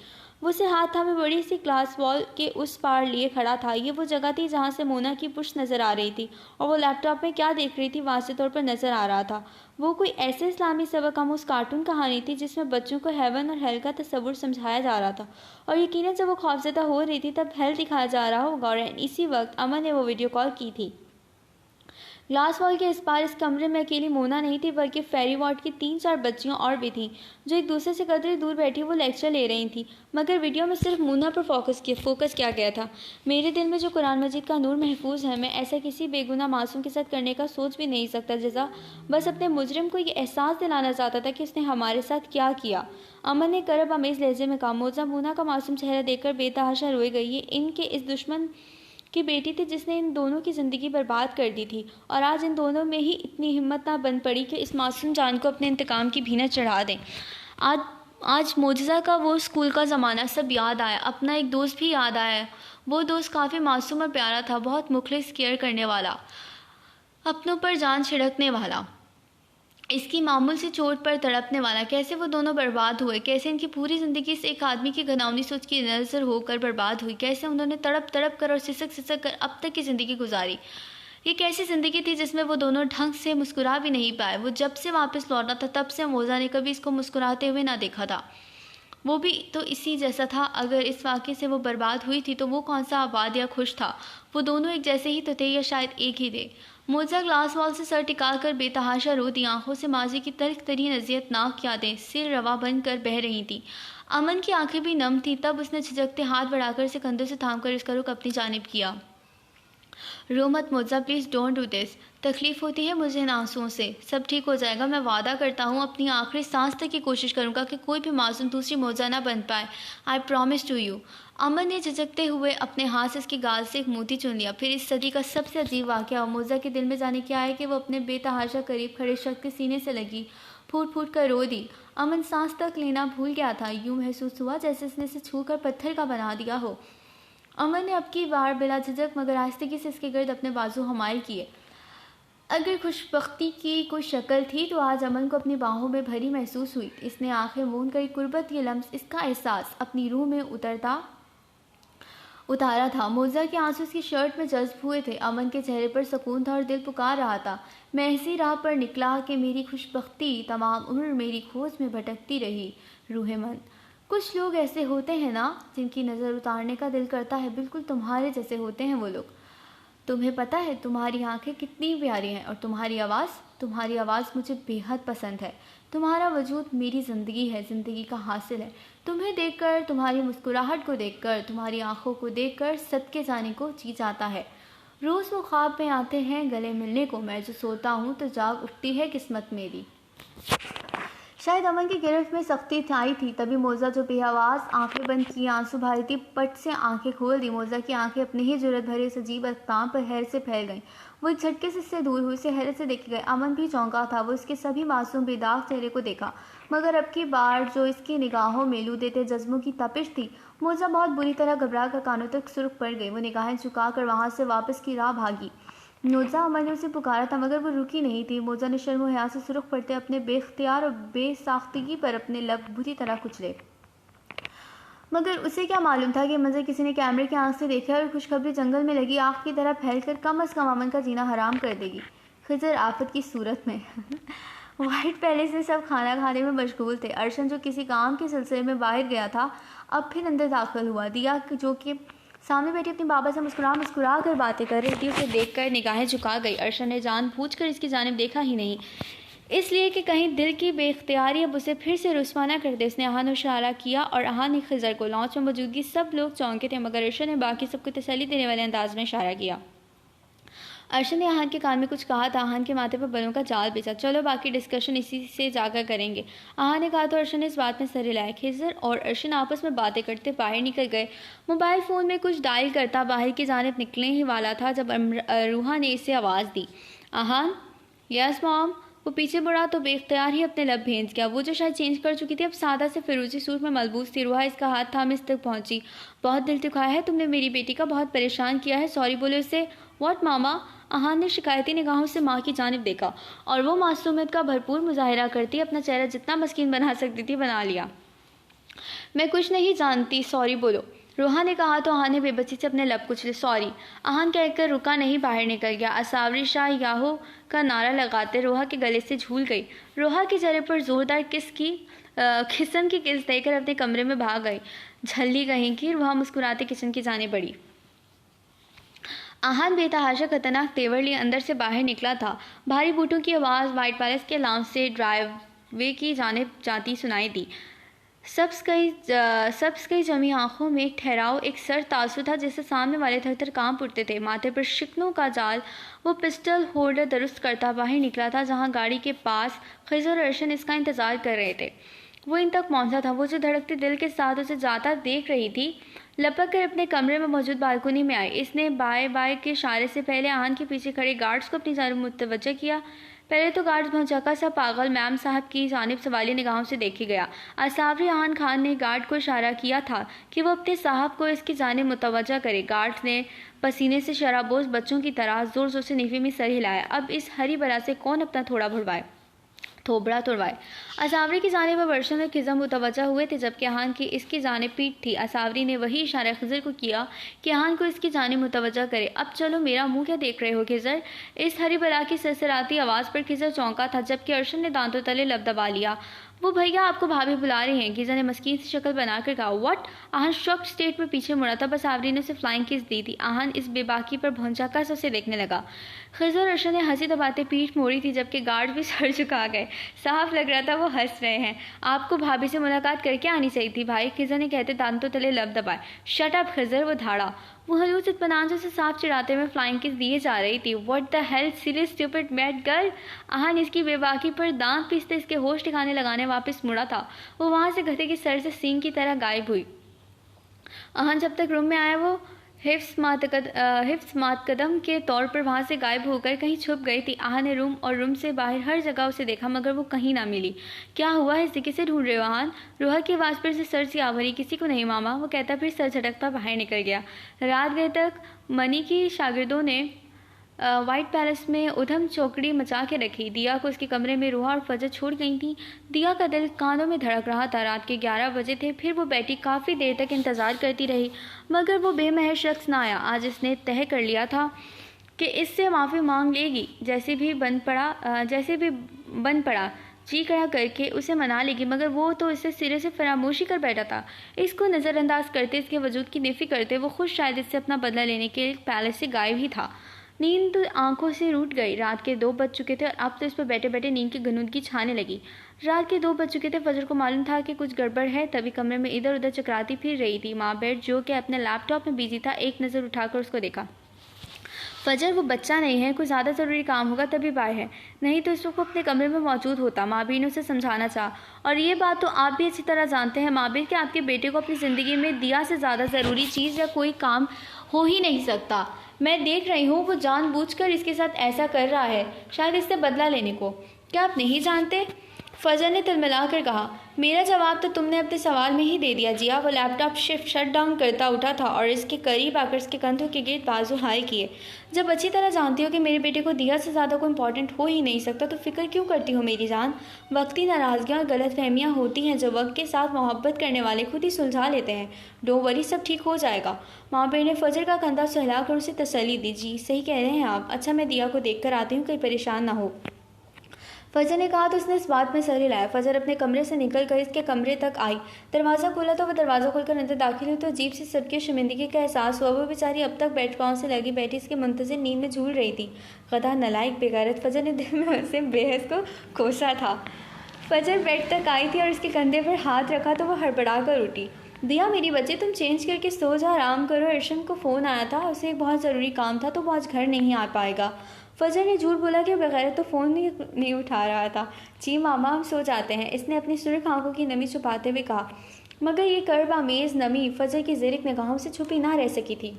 वो उसे हाथ थामे बड़ी सी ग्लास वॉल के उस पार लिए खड़ा था। ये वो जगह थी जहाँ से मोना की पुष्ट नज़र आ रही थी और वो लैपटॉप में क्या देख रही थी वाज़ेह तौर पर नज़र आ रहा था। वो कोई ऐसे इस्लामी सबक आमूज़ कार्टून कहानी थी जिसमें बच्चों को हेवन और हेल का तस्वुर समझाया जा रहा था, और यकीनन जब वो खौफज़दा हो रही थी तब हेल दिखाया जा रहा होगा। और इसी वक्त अमन ने वो वीडियो कॉल की थी। ग्लास वॉल के इस पार इस कमरे में अकेली मोना नहीं थी, बल्कि फेरी वार्ड की 3-4 बच्चियां और भी थीं जो एक दूसरे से कदर दूर बैठी वो लेक्चर ले रही थीं। मगर वीडियो में सिर्फ मोना पर फोकस किया गया था। मेरे दिल में जो कुरान मजीद का नूर महफूज है, मैं ऐसा किसी बेगुनाह मासूम के साथ करने का सोच भी नहीं सकता। जजा बस अपने मुजरिम को ये एहसास दिलाना चाहता था कि उसने हमारे साथ क्या किया। अमन ने करब अमेज लहजे में कहा। मोजा मोना का मासूम चेहरा देखकर बेतहाशा रोई गई। ये इनके इस दुश्मन की बेटी थी जिसने इन दोनों की ज़िंदगी बर्बाद कर दी थी, और आज इन दोनों में ही इतनी हिम्मत ना बन पड़ी कि इस मासूम जान को अपने इंतकाम की भीना चढ़ा दें। आज आज मोजज़ा का वो स्कूल का ज़माना सब याद आया। अपना एक दोस्त भी याद आया। वो दोस्त काफ़ी मासूम और प्यारा था, बहुत मुखलिस केयर करने वाला, अपनों पर जान छिड़कने वाला, इसकी मामूल से चोट पर तड़पने वाला। कैसे वो दोनों बर्बाद हुए, कैसे इनकी पूरी ज़िंदगी इस एक आदमी की घिनौनी सोच की नज़र होकर बर्बाद हुई, कैसे उन्होंने तड़प तड़प कर और सिसक सिसक कर अब तक की ज़िंदगी गुजारी। ये कैसी ज़िंदगी थी जिसमें वो दोनों ढंग से मुस्कुरा भी नहीं पाए। वो जब से वापस लौटा था तब से मोजा ने कभी इसको मुस्कुराते हुए ना देखा था। वो भी तो इसी जैसा था। अगर इस वाक़े से वो बर्बाद हुई थी तो वो कौन सा आबाद या खुश था? वो दोनों एक जैसे ही तो थे, या शायद एक ही थे। मोजा ग्लास वॉल से सर टिका कर बेतहाशा रो दी। आंखों से माजी की तल्ख तरीन अज़ियतनाक यादें सिर रवा बन कर बह रही थीं। अमन की आंखें भी नम थीं। तब उसने झिझकते हाथ बढ़ाकर इसे कंधों से थाम कर इसका रुख अपनी जानिब किया। रो मत मोजा, प्लीज़ डोंट डू दिस। तकलीफ़ होती है मुझे इन आंसुओं से। सब ठीक हो जाएगा, मैं वादा करता हूँ। अपनी आखिरी सांस तक की कोशिश करूँगा कि कोई भी मासूम दूसरी मोजा ना बन पाए। I promise to you. Aman ने झिझकते हुए अपने हाथ से इसकी गाल से एक मोती चुन लिया। फिर इस सदी का सबसे अजीब वाक़या मोजा के दिल में जाने क्या है कि वो अपने बेतहाशा करीब खड़े शख्स के सीने से लगी फूट फूट कर रो दी। अमन सांस तक लेना भूल गया था। यूं महसूस हुआ जैसे इसने इसे छूकर पत्थर का बना दिया हो। अमन ने अब की बार बिला झिझक मगर आहिस्तगी से इसके गर्द अपने बाजू हमायल किए। अगर खुशबख्ती की कोई शक्ल थी तो आज अमन को अपनी बाहों में भरी महसूस हुई। इसने आंखें मूंद कर कुर्बत ये लम्स, इसका एहसास अपनी रूह में उतारा था। मोजा के आंसू उसकी शर्ट में जज्ब हुए थे। अमन के चेहरे पर सुकून था और दिल पुकार रहा था, मैं ऐसी राह पर निकला कि मेरी खुशबख्ती तमाम उम्र मेरी खोज में भटकती रही। रूहे मन, कुछ लोग ऐसे होते हैं ना जिनकी नज़र उतारने का दिल करता है, बिल्कुल तुम्हारे जैसे होते हैं वो लोग। तुम्हें पता है तुम्हारी आंखें कितनी प्यारी हैं और तुम्हारी आवाज़ मुझे बेहद पसंद है। तुम्हारा वजूद मेरी ज़िंदगी है, ज़िंदगी का हासिल है। तुम्हें देखकर, तुम्हारी मुस्कुराहट को देखकर, तुम्हारी आंखों को देखकर सदके जाने को जी जाता है। रोज़ वो ख्वाब में आते हैं गले मिलने को, मैं जो सोता हूँ तो जाग उठती है किस्मत मेरी। शायद अमन की गिरफ्त में सख्ती आई थी, तभी मोजा जो बेआवाज़ आंखें बंद किए आंसू भाई थी, पट से आंखें खोल दी। मोजा की आंखें अपने ही जुर्रत भरे उस अजीब अख्ताम पर हैरत से फैल गईं। वो एक झटके से इससे दूर हुई, उसे हैरत से देखे गए। अमन भी चौंका था। वो उसके सभी मासूम बेदाग चेहरे को देखा, मगर अब की बार जो इसकी निगाहों में लू देते जज्बों की तपिश थी। मोजा बहुत बुरी तरह घबरा कर कानों तक सुर्ख पड़ गई। वो निगाहें झुका कर वहाँ से वापस की राह भागी। मोजा अमन ने उसे पुकारा था, मगर वो रुकी नहीं थी। मोजा ने शर्म और हया से सुर्ख पड़ते अपने बेख्तियार और बेसाख्तगी पर अपने लब बुरी तरह कुचले, मगर उसे क्या मालूम था कि मंजर किसी ने कैमरे की आंख से देखा और खुशखबरी जंगल में लगी आग की तरह फैलकर कम अज़ कम अमन का जीना हराम कर देगी। खिजर आफत की सूरत में वाइट पैलेस में सब खाना खाने में मशगूल थे। अर्शन जो किसी काम के सिलसिले में बाहर गया था, अब फिर अंदर दाखिल हुआ। दिया जो कि सामने बैठी अपने बाबा से मुस्कुरा कर बातें कर रही थी, उसे देखकर निगाहें झुका गई। अर्शन ने जानबूझकर इसकी जानिब देखा ही नहीं, इसलिए कि कहीं दिल की बेख्तियारी अब उसे फिर से रुस्वा न कर दे। उसने अहान को इशारा किया और अहान ने खिजर को। लॉन्च में मौजूदगी सब लोग चौंके थे, मगर अर्शन ने बाकी सबको तसल्ली देने वाले अंदाज में इशारा किया। अर्शन ने अहान के कान में कुछ कहा था। अहान के माथे पर बलों का जाल बिछा। चलो बाकी डिस्कशन इसी से जाकर करेंगे, अहान ने कहा तो अर्शन ने इस बात में सर हिलाया। खिजर और अर्शन आपस में बातें करते बाहर निकल गए। मोबाइल फ़ोन में कुछ डायल करता बाहर की जानिब निकलने ही वाला था जब रूहा ने इसे आवाज़ दी, अहान। Yes mom. वो पीछे मुड़ा तो बेख्तियार ही अपने लब भेज गया। वो जो शायद चेंज कर चुकी थी अब सादा से फिरोजी सूट में मलबूस थी। रूहा इसका हाथ थाम इस तक पहुंची। बहुत दिल दुखाया है, तुमने मेरी बेटी का बहुत परेशान किया है, सॉरी बोलो इसे। व्हाट मामा? अहान ने शिकायती निगाहों से माँ की जानिब देखा और वो मासूमियत का भरपूर मुजाहिरा करती अपना चेहरा जितना मस्कीन बना सकती थी बना लिया। मैं कुछ नहीं जानती, सॉरी बोलो, रूहा ने कहा तो अहान ने बेबसी से अपने लब कुचले। सॉरी, अहान कहकर रुका नहीं, बाहर निकल गया। असावरी शाह याहो का नारा लगाते रूहा के गले से झूल गई। रूहा के चेहरे पर जोरदार किस्म की किस देकर अपने कमरे में भाग गई। झल्ली कहीं की। रूहा मुस्कुराते किचन की जाने पड़ी। अहान बेतहाशा खतरनाक तेवर लिए अंदर से बाहर निकला था। भारी बूटों की आवाज़ वाइट पैलेस के लाउंज से ड्राइववे की जानिब जाती सुनाई दी। सब्ज़ कई जमी आंखों में एक ठहराव, एक सर तासु था जिससे सामने वाले थर थर कांप उठते थे। माथे पर शिकनों का जाल। वो पिस्टल होल्डर दुरुस्त करता बाहर निकला था जहां गाड़ी के पास खिजर और अर्शन इसका इंतज़ार कर रहे थे। वो इन तक पहुंचा था। वो जो धड़कते दिल के साथ उसे जाता देख रही थी, लपक कर अपने कमरे में मौजूद बालकनी में आई। इसने बाय बाय के इशारे से पहले अहान के पीछे खड़े गार्ड्स को अपनी जानिब मुतवज्जह किया। पहले तो गार्ड भौचक्का सा पागल मैम साहब की जानिब सवाली निगाहों से देखी गया। असावरी अहान खान ने गार्ड को इशारा किया था कि वो अपने साहब को इसकी जानिब मुतवज्जह करे। गार्ड ने पसीने से शराबोश बच्चों की तरह जोर जोर से नीवी में सर हिलाया। अब इस हरी बला से कौन अपना थोबड़ा तोड़वाए। असावरी की जानिब वर्षन और खिज़र मुतवज्जह हुए थे जबकि अहान की इसकी जानिब पीठ थी। असावरी ने वही इशारा खिज़र को किया कि अहान को इसकी जानिब मुतवज्जह करे। अब चलो, मेरा मुंह क्या देख रहे हो खिज़र? इस हरी बला की सरसराती आवाज़ पर खिज़र चौंका था जबकि अर्शन ने दांतों तले लब दबा लिया। वो भैया आपको भाभी बुला रही हैं, खिज़र ने मस्कीन सी शक्ल बनाकर कहा। व्हाट? अहान शॉक्ड स्टेट में पीछे मुड़ा था। बस असावरी ने उसे फ्लाइंग किस दी थी। अहान इस बेबाकी पर भौंचक्का से उसे देखने लगा। खिज़र और अर्शन ने हंसी दबाते पीठ मोड़ी थी जबकि गार्ड भी सर झुका गए। साफ लग रहा था वो हंस रहे हैं। आपको भाभी से मुलाकात करके आनी चाहिए थी भाई, खिज़र ने कहते दांतों तले लब दबाए। शट अप खिज़र, वो धाड़ा। वो हलूस इत्मीनान से साफ चिढ़ाते हुए फ्लाइंग किस दिए जा रही थी। What the hell, silly stupid mad girl. Ahaan इसकी बेबाकी पर दांत पीसते इसके होश ठिकाने लगाने वापस मुड़ा था। वो वहां से गधे की सर से सींग की तरह गायब हुई। अहान जब तक रूम में आया वो हिफ्स मातकदम के तौर पर वहां से गायब होकर कहीं छुप गई थी। अहान ने रूम और रूम से बाहर हर जगह उसे देखा मगर वो कहीं ना मिली। क्या हुआ है, इसे किसे ढूंढ रहे हो अहान? रूहा की आवाज़ पर से सर सी आवरी। किसी को नहीं मामा, वो कहता फिर सर झटकता बाहर निकल गया। रात गए तक मनी की शागिर्दों ने वाइट पैलेस में उधम चौकड़ी मचा के रखी। दिया को उसके कमरे में रूहा और फजर छोड़ गई थी। दिया का दिल कानों में धड़क रहा था। रात के 11 बजे थे। फिर वो बैठी काफ़ी देर तक इंतज़ार करती रही, मगर वो बेमहर शख्स ना आया। आज इसने तय कर लिया था कि इससे माफ़ी मांग लेगी। जैसे भी बन पड़ा जी खड़ा करके उसे मना लेगी, मगर वो तो इसे सिरे से फरामोशी कर बैठा था। इसको नज़रअंदाज करते, इसके वजूद की नफी करते, वो खुद शायद इससे अपना बदला लेने के लिए पैलेस से गायब ही था। नींद आंखों से रूठ गई। रात के 2 बज चुके थे और अब तो इस पर बैठे बैठे नींद की गनूदगी छाने लगी। रात के 2 बज चुके थे। फजर को मालूम था कि कुछ गड़बड़ है, तभी कमरे में इधर उधर चकराती फिर रही थी। माँ बेड जो कि अपने लैपटॉप में बिजी था, एक नज़र उठाकर उसको देखा। फजर, वो बच्चा नहीं है, कोई ज़्यादा ज़रूरी काम होगा तभी बाहर है, नहीं तो इस वक्त अपने कमरे में मौजूद होता। माबिर ने उसे समझाना चाहा, और ये बात तो आप भी अच्छी तरह जानते हैं माबिर कि आपके बेटे को अपनी ज़िंदगी में दिया से ज़्यादा ज़रूरी चीज़ या कोई काम हो ही नहीं सकता। मैं देख रही हूँ वो जानबूझकर इसके साथ ऐसा कर रहा है, शायद इससे बदला लेने को। क्या आप नहीं जानते? फजर ने तिलमिलाकर कहा। मेरा जवाब तो तुमने अपने सवाल में ही दे दिया जिया। वो लैपटॉप शिफ्ट शट डाउन करता उठा था और इसके करीब आकर इसके कंधों के गिर्द बाजू हाई किए। जब अच्छी तरह जानती हो कि मेरे बेटे को दिया से ज़्यादा कोई इंपॉर्टेंट हो ही नहीं सकता, तो फिक्र क्यों करती हो मेरी जान? वक्ती नाराज़गियाँ और गलतफहमियाँ होती हैं जो वक्त के साथ मोहब्बत करने वाले खुद ही सुलझा लेते हैं। डोंट वरी, सब ठीक हो जाएगा। माँ बेटे ने फजर का कंधा सहलाकर उसे तसल्ली दी। जी सही कह रहे हैं आप। अच्छा, मैं दिया को देख कर आती हूँ, कहीं परेशान ना हो। फजर ने कहा तो उसने इस बात में सर हिलाया। फजर अपने कमरे से निकल कर इसके कमरे तक आई। दरवाज़ा खोला तो वह दरवाज़ा खोलकर अंदर दाखिल हुई तो अजीब सी सबकी शर्मिंदगी का एहसास हुआ। वो बेचारी अब तक बेड पाँव से लगी बैठी इसके मुंतज़िर नींद में झूल रही थी। गधा, नलायक, बेगैरत, फजर ने दिल में उसे बेहस को कोसा था। फजर बेड तक आई थी और इसके कंधे पर हाथ रखा तो वह हड़बड़ा कर उठी। दिया मेरी बच्चे, तुम चेंज करके सो जा, आराम करो। अर्शम को फ़ोन आया था, उसे एक बहुत ज़रूरी काम था तो वो आज घर नहीं आ पाएगा। फजर ने झूठ बोला कि बगैर तो फ़ोन नहीं उठा रहा था। जी मामा, हम सो जाते हैं, इसने अपनी सुर्ख आंखों की नमी छुपाते हुए कहा। मगर ये कर्ब आमेज़ नमी फजर की ज़िरिक निगाहों से छुपी ना रह सकी थी।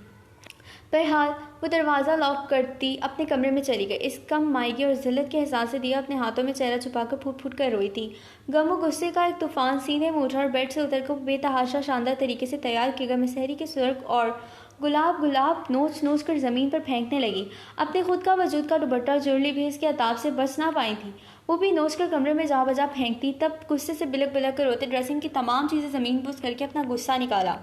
बहरहाल वो दरवाज़ा लॉक करती अपने कमरे में चली गई। इस कम मायगी और जिल्लत के एहसास से दिया अपने हाथों में चेहरा छुपाकर फूट फूट कर रोई थी। गम और गुस्से का एक तूफान सीने में उठा और बेड से उतरकर बेतहाशा शानदार तरीके से तैयार किए गए मसहरी के सुर्ख और गुलाब नोच नोच कर ज़मीन पर फेंकने लगी। अपने खुद का वजूद का दुपट्टा जुड़ली भी इसके अताब से बच ना पाई थी। वो भी नोच कर कमरे में जा बजा फेंकती। तब गुस्से से बिलक बिलक कर रोते ड्रेसिंग की तमाम चीज़ें ज़मीन पुस करके अपना गुस्सा निकाला।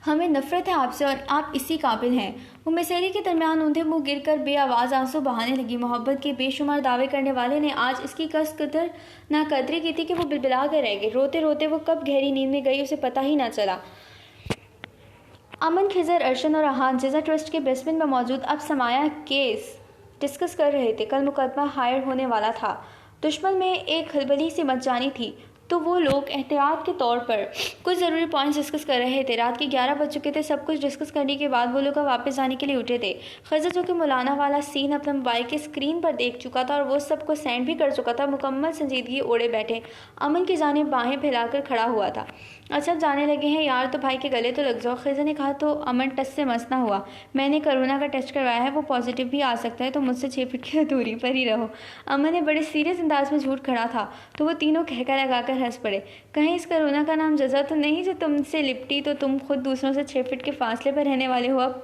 हमें नफरत है आपसे और आप इसी काबिल हैं। वो मसहरी के दरमियान ऊंधे मुँह गिर कर बेआवाज़ आंसू बहाने लगी। मोहब्बत के बेशुमार दावे करने वाले ने आज इसकी कस कदर नाकदरी की थी कि वो बिलबिला कर रह गई। रोते रोते वो कब गहरी नींद में गई उसे पता ही ना चला। अमन, खिजर, अर्शन और अहान जिजा ट्रस्ट के बेसमेंट में मौजूद अब समाया केस डिस्कस कर रहे थे। कल मुकदमा हायर होने वाला था। दुश्मन में एक खलबली सी मच जानी थी, तो वो लोग एहतियात के तौर पर कुछ ज़रूरी पॉइंट्स डिस्कस कर रहे थे। रात के 11 बज चुके थे। सब कुछ डिस्कस करने के बाद वो लोग वापस जाने के लिए उठे थे। खजर जो कि मौलाना वाला सीन अपने मोबाइल की स्क्रीन पर देख चुका था और वो सबको सेंड भी कर चुका था, मुकम्मल संजीदगी ओढ़े बैठे अमन की जानिब बाहें फैलाकर खड़ा हुआ था। अच्छा, अब जाने लगे हैं यार, तो भाई के गले तो लग जाओ। खजर ने कहा तो अमन टस से मस ना हुआ। मैंने कोरोना का टेस्ट करवाया है, वो पॉजिटिव भी आ सकता है, तो मुझसे 6 फीट की दूरी पर ही रहो। अमन ने बड़े सीरियस अंदाज में झूठ खड़ा था तो वो तीनों कहकर लगाकर हंस पड़े। कहीं इस कोरोना का नाम जजा तो नहीं जो तुमसे लिपटी तो तुम खुद दूसरों से 6 फीट के फासले पर रहने वाले हो। अब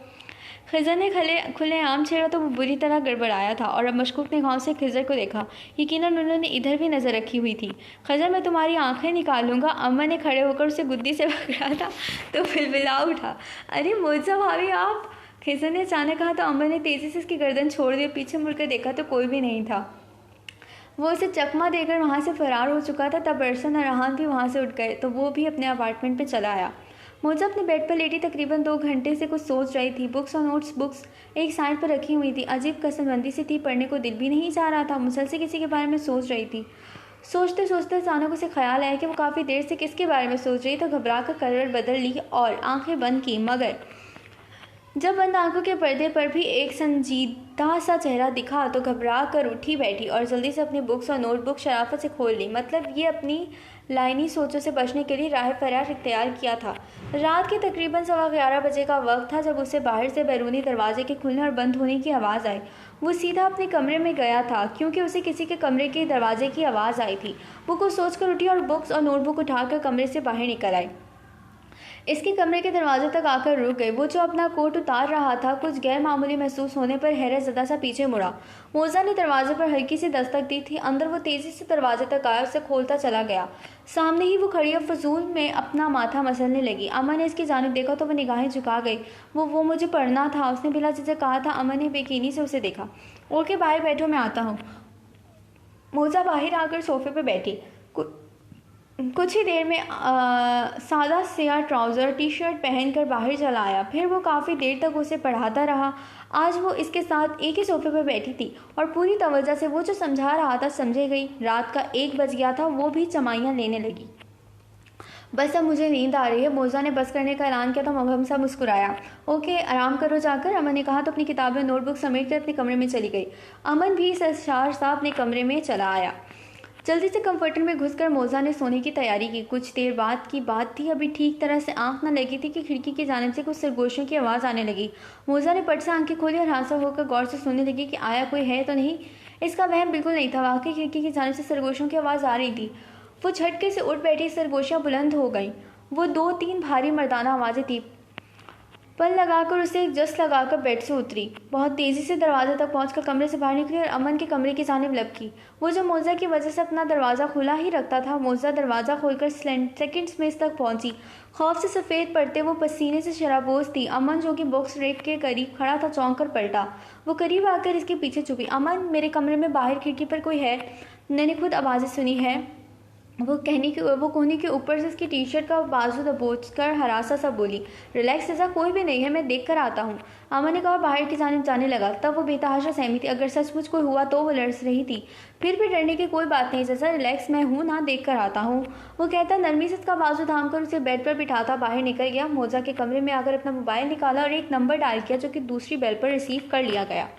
खिजर ने खुले आम छेड़ा तो वो बुरी तरह गड़बड़ाया था और अब मशकूक निगाहों से खिजर को देखा। यकीनन उन्होंने इधर भी नज़र रखी हुई थी। खिजर, मैं तुम्हारी आंखें निकालूंगा। अम्मा ने खड़े होकर उसे गुद्दी से पकड़ा था तो बिलबिला उठा। अरे मुझे भाभी आप, खिजर ने अचानक कहा तो अम्मा ने तेज़ी से उसकी गर्दन छोड़ दी। पीछे मुड़कर देखा तो कोई भी नहीं था। वो उसे चकमा देकर वहाँ से फरार हो चुका था। तब अर्शन और रहान भी वहाँ से उठ गए तो वो भी अपने अपार्टमेंट पे चला आया। मोजा अपने बेड पर लेटी तकरीबन 2 घंटे से कुछ सोच रही थी। बुक्स और बुक्स एक साइड पर रखी हुई थी। अजीब कसमबंदी से थी, पढ़ने को दिल भी नहीं चाह रहा था। मुसलसल किसी के बारे में सोच रही थी। सोचते सोचते अचानक उसे ख्याल आया कि वो काफ़ी देर से किसके बारे में सोच रही। तो घबरा कर करवट बदल ली और आंखें बंद की, मगर जब बंद आंखों के पर्दे पर भी एक संजीदा सा चेहरा दिखा तो घबरा कर उठी बैठी और जल्दी से अपनी बुक्स और नोटबुक शराफत से खोल ली। मतलब ये अपनी लाइनी सोचों से बचने के लिए राह फरार इख्तियार किया था। रात के तकरीबन 11:15 बजे का वक्त था जब उसे बाहर से बैरूनी दरवाजे के खुलने और बंद होने की आवाज़ आई। वो सीधा अपने कमरे में गया था क्योंकि उसे किसी के कमरे के दरवाजे की आवाज़ आई थी। वो कुछ सोच कर उठी और बुक्स और नोटबुक उठाकर कमरे से बाहर निकल आई। इसके कमरे के दरवाजे तक आकर रुक गई। वो जो अपना कोट उतार रहा था, कुछ गैर मामूली महसूस होने पर हैरत ज़दा सा पीछे मुड़ा। मोजा ने दरवाजे पर हल्की सी दस्तक दी थी। अंदर वो तेजी से दरवाजे तक आया, उसे खोलता चला गया। सामने ही वो खड़ी अब फजूल में अपना माथा मसलने लगी। अमन ने इसकी जानिब देखा तो वह निगाहें झुका गई। वो मुझे पढ़ना था, उसने बिला झिझक कहा था। अमन ने बेकीनी से उसे देखा। ओके, बाहर बैठो, मैं आता हूँ। मोजा बाहर आकर सोफे पर बैठी। कुछ ही देर में सादा सियाह ट्राउज़र टी शर्ट पहनकर बाहर चला आया। फिर वो काफ़ी देर तक उसे पढ़ाता रहा। आज वो इसके साथ एक ही सोफे पर बैठी थी और पूरी तवज्जो से वो जो समझा रहा था समझे गई। रात का 1 बज गया था। वो भी चमाइयाँ लेने लगी। बस अब मुझे नींद आ रही है। मोजा ने बस करने का ऐलान किया तो मगहम सा मुस्कुराया। ओके, आराम करो जाकर, अमन ने कहा तो अपनी किताबें नोटबुक समेट कर अपने कमरे में चली गई। अमन भी सरशार सा अपने कमरे में चला आया। जल्दी से कंफर्टर में घुसकर मोजा ने सोने की तैयारी की। कुछ देर बाद की बात थी। अभी ठीक तरह से आंख न लगी थी कि खिड़की की जानिब से कुछ सरगोशियों की आवाज़ आने लगी। मोजा ने पट से आंखें खोली और हादसा होकर गौर से सुनने लगी कि आया कोई है तो नहीं। इसका वहम बिल्कुल नहीं था। वाकई खिड़की की जानिब से सरगोशियों की आवाज़ आ रही थी। वो झटके से उठ बैठी। सरगोशियाँ बुलंद हो गईं। वो 2-3 भारी मर्दाना आवाज़ें थी। पल लगाकर उसे एक जस लगाकर बेड से उतरी। बहुत तेज़ी से दरवाजे तक पहुंचकर कमरे से बाहर निकली और अमन के कमरे की जानिब लपकी। वो जो मोजा की वजह से अपना दरवाज़ा खुला ही रखता था, मोजा दरवाज़ा खोलकर सेकंड्स में इस तक पहुंची। खौफ से सफ़ेद पड़ते वो पसीने से शराबोश थी। अमन जो कि बॉक्स रेक के करीब खड़ा था चौंक कर पलटा। वो करीब आकर इसके पीछे छुपी। अमन, मेरे कमरे में बाहर खिड़की पर कोई है, मैंने खुद आवाज़ें सुनी है। वो कोहनी के ऊपर से उसकी टी शर्ट का बाजू दबोचकर हरासा सा बोली। रिलैक्स, ऐसा कोई भी नहीं है, मैं देख कर आता हूँ। अमन ने कहा और बाहर की जानिब जाने लगा। तब वो बेतहाशा सहमी थी। अगर सचमुच कोई हुआ तो वो लड़ रही थी। फिर भी डरने की कोई बात नहीं चाचा, रिलैक्स, मैं हूँ ना, देख कर आता हूँ। वो कहता नरमी से उसका बाजू थाम कर उसे बेड पर बिठाता बाहर निकल गया। मोजा के कमरे में आकर अपना मोबाइल निकाला और एक नंबर डायल किया जो कि दूसरी बेल पर रिसीव कर लिया गया।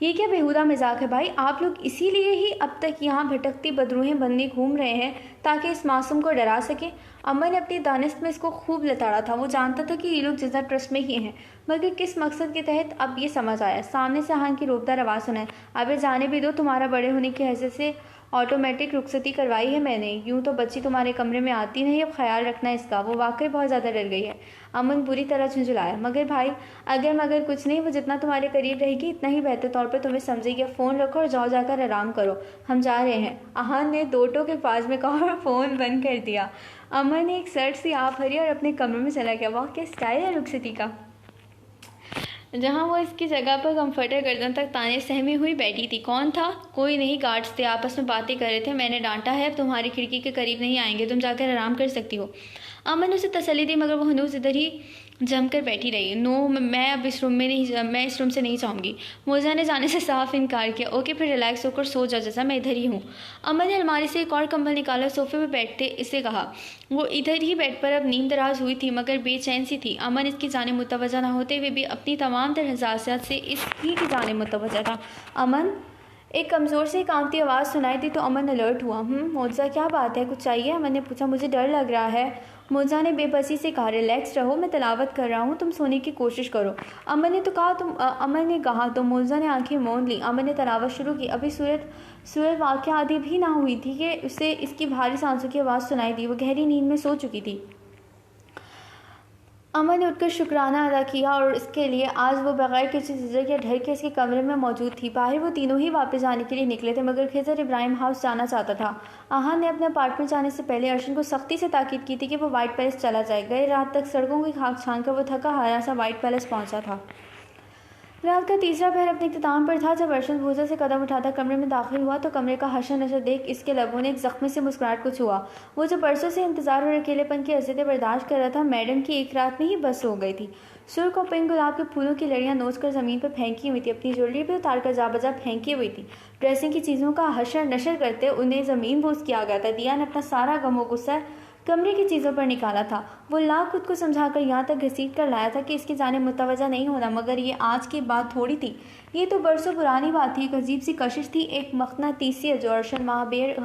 ये क्या बेहुदा मजाक है भाई, आप लोग इसीलिए ही अब तक यहाँ भटकती बदरूहें बनने घूम रहे हैं ताकि इस मासूम को डरा सके। अमन ने अपनी दानिश में इसको खूब लताड़ा था। वो जानता था कि ये लोग जिज्जा ट्रस्ट में ही हैं, मगर किस मकसद के तहत अब ये समझ आया। सामने से हान की रोबदार आवाज़ सुनाई। अबे जाने भी दो, तुम्हारा बड़े होने की हैसियत से ऑटोमेटिक रुखसती करवाई है मैंने। यूँ तो बच्ची तुम्हारे कमरे में आती नहीं, अब ख्याल रखना इसका। वो वाकई बहुत ज़्यादा डर गई है। अमन बुरी तरह झुंझुलाया। मगर भाई, अगर मगर कुछ नहीं, वो जितना तुम्हारे करीब रहेगी इतना ही बेहतर तौर पर तुम्हें समझेगी। फ़ोन रखो और जाओ जाकर आराम करो, हम जा रहे हैं। अहान ने दोटों के पास में कहा और फ़ोन बंद कर दिया। अमन ने एक सर्ट सी आप भरी और अपने कमरे में चला गया। वाह, क्या स्टाइल है रुखसती का। जहाँ वो इसकी जगह पर कंफर्टर गर्दन तक ताने सहमी हुई बैठी थी। कौन था? कोई नहीं, गार्ड्स थे, आपस में बातें कर रहे थे। मैंने डांटा है, अब तुम्हारी खिड़की के करीब नहीं आएंगे, तुम जाकर आराम कर सकती हो। अमन ने उसे तसल्ली दी, मगर वो हनूज इधर ही जमकर बैठी रही। नो, मैं अब इस रूम में नहीं, मैं इस रूम से नहीं जाऊँगी। मोजा ने जाने से साफ इनकार किया। ओके, फिर रिलैक्स होकर सो जा, जैसा मैं इधर ही हूँ। अमन ने अलमारी से एक और कंबल निकाला, सोफे पर बैठते इसे कहा। वो इधर ही बेड पर अब नींद दराज हुई थी, मगर बेचैन सी थी। अमन इसकी जाने मुतवज्जा न होते हुए भी अपनी तमाम तर हसासियत से इसकी की जाने मुतवज्जा था। अमन, एक कमज़ोर से कांपती आवाज़ सुनाई दी तो अमन अलर्ट हुआ। मोजा, क्या बात है, कुछ चाहिए? अमन ने पूछा। मुझे डर लग रहा है। मोजा ने बेबसी से कहा। रिलैक्स रहो, मैं तिलावत कर रहा हूँ, तुम सोने की कोशिश करो। अमन ने कहा तो मोजा ने आंखें मूंद ली। अमन ने तिलावत शुरू की। अभी सूरत वाक़या आदि भी ना हुई थी कि उसे इसकी भारी सांसों की आवाज़ सुनाई दी। वो गहरी नींद में सो चुकी थी। अमन ने उठकर शुक्राना अदा किया और इसके लिए आज वो बगैर किसी झिझक या डर के इसके कमरे में मौजूद थी। बाहर वो तीनों ही वापस जाने के लिए निकले थे, मगर खिज़र इब्राहिम हाउस जाना चाहता था। आहान ने अपने अपार्टमेंट जाने से पहले अर्शन को सख्ती से ताकीद की थी कि वो वाइट पैलेस चला जाए। गए रात तक सड़कों की खाक छान कर वो थका हारा सा वाइट पैलेस पहुंचा था। रात का तीसरा पहर अपने इख्तिताम पर था। जब अर्शद भूजा से कदम उठाता कमरे में दाखिल हुआ तो कमरे का हशर नशर देख इसके लबों ने एक जख्मी से मुस्कुराहट को छुआ। वो जो परसों से इंतजार और अकेलेपन की अज़ियतें बर्दाश्त कर रहा था, मैडम की एक रात में ही बस हो गई थी। सुर्ख और पिंक गुलाब के फूलों की लड़ियाँ नोच कर ज़मीन पर फेंकी हुई थी, अपनी ज्वेलरी पर उतार कर जा बजा फेंकी हुई थी। ड्रेसिंग की चीज़ों का हशर नशर करते उन्हें ज़मीन बोझ किया गया था। दिया ने अपना सारा गम व गुस्सा कमरे की चीज़ों पर निकाला था। वो लाख खुद को समझाकर यहाँ तक घसीट कर लाया था कि इसकी जाने मुतवज्जा नहीं होना, मगर ये आज की बात थोड़ी थी। ये तो बरसों पुरानी बात थी। एक अजीब सी कशिश थी, एक मकनातीसी जो अर्शन महाबेर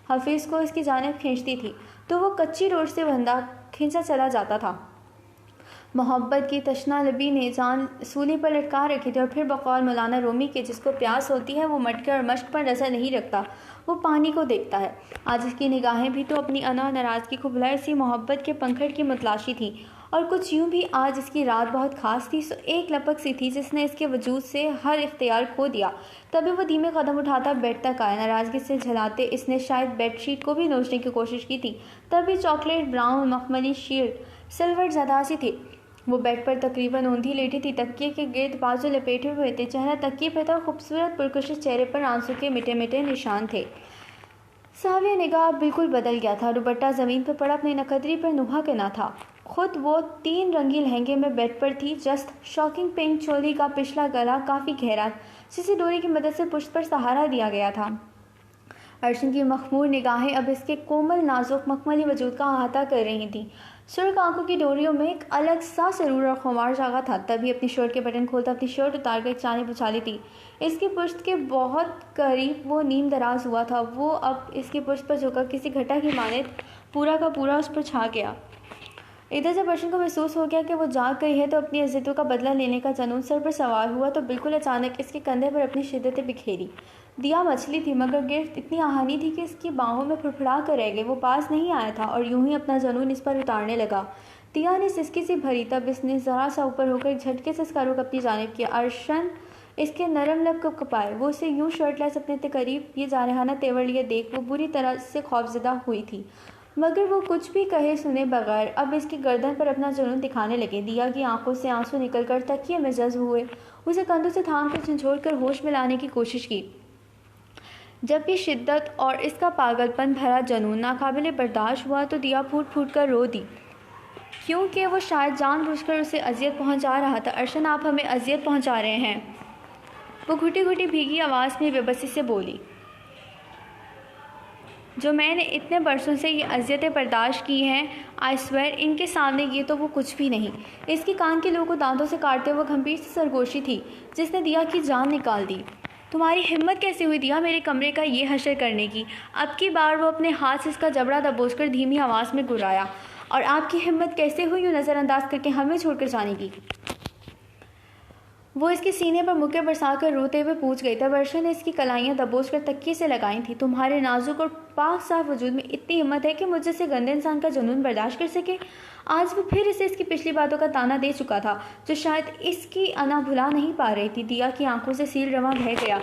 हफीज़ को इसकी जानिब खींचती थी, तो वो कच्ची रोड से बंदा खींचा चला जाता था। मोहब्बत की तशनालबी ने जान सूली पर लटका रखी थी और फिर बकौल मौलाना रूमी के, जिसको प्यास होती है वो मटके और मश्क पर नजर नहीं रखता, वो पानी को देखता है। आज इसकी निगाहें भी तो अपनी अना नाराज़गी को भुलाए इसी मोहब्बत के पंखड़ की मुतलाशी थी, और कुछ यूं भी आज इसकी रात बहुत खास थी। सो एक लपक सी थी जिसने इसके वजूद से हर इख्तियार खो दिया। तभी वो धीमे कदम उठाता बेड तक आया। नाराज़गी से झलाते इसने शायद बेडशीट को भी नोचने की कोशिश की थी। तभी चॉकलेट ब्राउन मखमली शीट सिल्वर ज़्यादा सी थी। वो बेड पर तकरीबन ऊंधी लेटी थी, तकिए के गिर्द बाजू लपेटे हुए थे, चेहरा तकिए पर था, खूबसूरत पुरकशिश चेहरे पर आंसू के मिटे मिटे निशान थे। साविया निगाह बिल्कुल बदल गया था। दुपट्टा ज़मीन पर पड़ा अपनी नकदरी पर नुहा के ना था। खुद वो 3 रंगी लहंगे में बेड पर थी। जस्ट शॉकिंग पिंक चोली का पिछला गला काफ़ी गहरा, जिसे डोरी की मदद से पुष्ट पर सहारा दिया गया था। अर्शन की मखमूर निगाहें अब इसके कोमल नाजुक मखमली वजूद का अहाता कर रही थीं। सुर्ख आंखों की डोरियों में एक अलग सा सरूर और खुमार जागा था। तभी अपनी शर्ट के बटन खोलता अपनी शर्ट उतार कर एक चानी उछाली थी। इसकी पुश्त के बहुत करीब वो नीम दराज हुआ था। वो अब इसकी पुश्त पर झुका किसी घटा की मानद पूरा का पूरा उस पर छा गया। इधर जब अर्शन को महसूस हो गया कि वो जाग गई है तो अपनी इज्जतों का बदला लेने का जनून सर पर सवार हुआ तो बिल्कुल अचानक इसके कंधे पर अपनी शिद्दतें बिखेरी। दिया मछली थी मगर गिरफ्त इतनी आहानी थी कि इसकी बाहों में फुड़फुड़ा कर रह गई। वो पास नहीं आया था और यूं ही अपना जनून इस पर उतारने लगा। दिया ने सिसकी सी भरी, तब इसने ज़रा सा ऊपर होकर झटके से इसका रुख अपनी जानिब किया। अर्शन इसके नरम लब कब कपाए। वो उसे यूं शर्टलेस अपने करीब ये जारहाना तेवर लिए देख वो बुरी तरह से खौफजदा हुई थी, मगर वो कुछ भी कहे सुने बगैर अब इसकी गर्दन पर अपना जुनून दिखाने लगे। दिया की आंखों से आंसू निकलकर तकिए में जज्ब हुए। उसे कंधों से थाम कर झंझोड़ कर होश में लाने की कोशिश की। जब भी शिद्दत और इसका पागलपन भरा जुनून नाकाबिले बर्दाश्त हुआ तो दिया फूट फूट कर रो दी, क्योंकि वो शायद जानबूझकर उसे अजियत पहुंचा रहा था। अर्शन, आप हमें अजियत पहुंचा रहे हैं, वो घुटी घुटी भीगी आवाज़ में बेबसी से बोली। जो मैंने इतने बरसों से ये अजियतें बर्दाश्त की हैं, आई स्वेयर इनके सामने ये तो वो कुछ भी नहीं। इसकी कान के लोगों को दांतों से काटते हुए गंभीर सी सरगोशी थी जिसने दिया की जान निकाल दी। तुम्हारी हिम्मत कैसे हुई दिया मेरे कमरे का ये हशर करने की। अब की बार वो अपने हाथ से इसका जबड़ा दबोचकर धीमी आवाज़ में गुर्राया। और आपकी हिम्मत कैसे हुई यूँ नज़रअंदाज करके हमें छोड़कर जाने की। वो इसके सीने पर मुक्के बरसाकर रोते हुए पूछ गई। तब अर्शन ने इसकी कलाइयाँ दबोचकर तकिए से लगाई थी। तुम्हारे नाजुक और पाक साफ वजूद में इतनी हिम्मत है कि मुझ जैसे गंदे इंसान का जुनून बर्दाश्त कर सके। आज वो फिर इसे इसकी पिछली बातों का ताना दे चुका था जो शायद इसकी अना भुला नहीं पा रही थी। दिया की आंखों से सील रवा बह गया।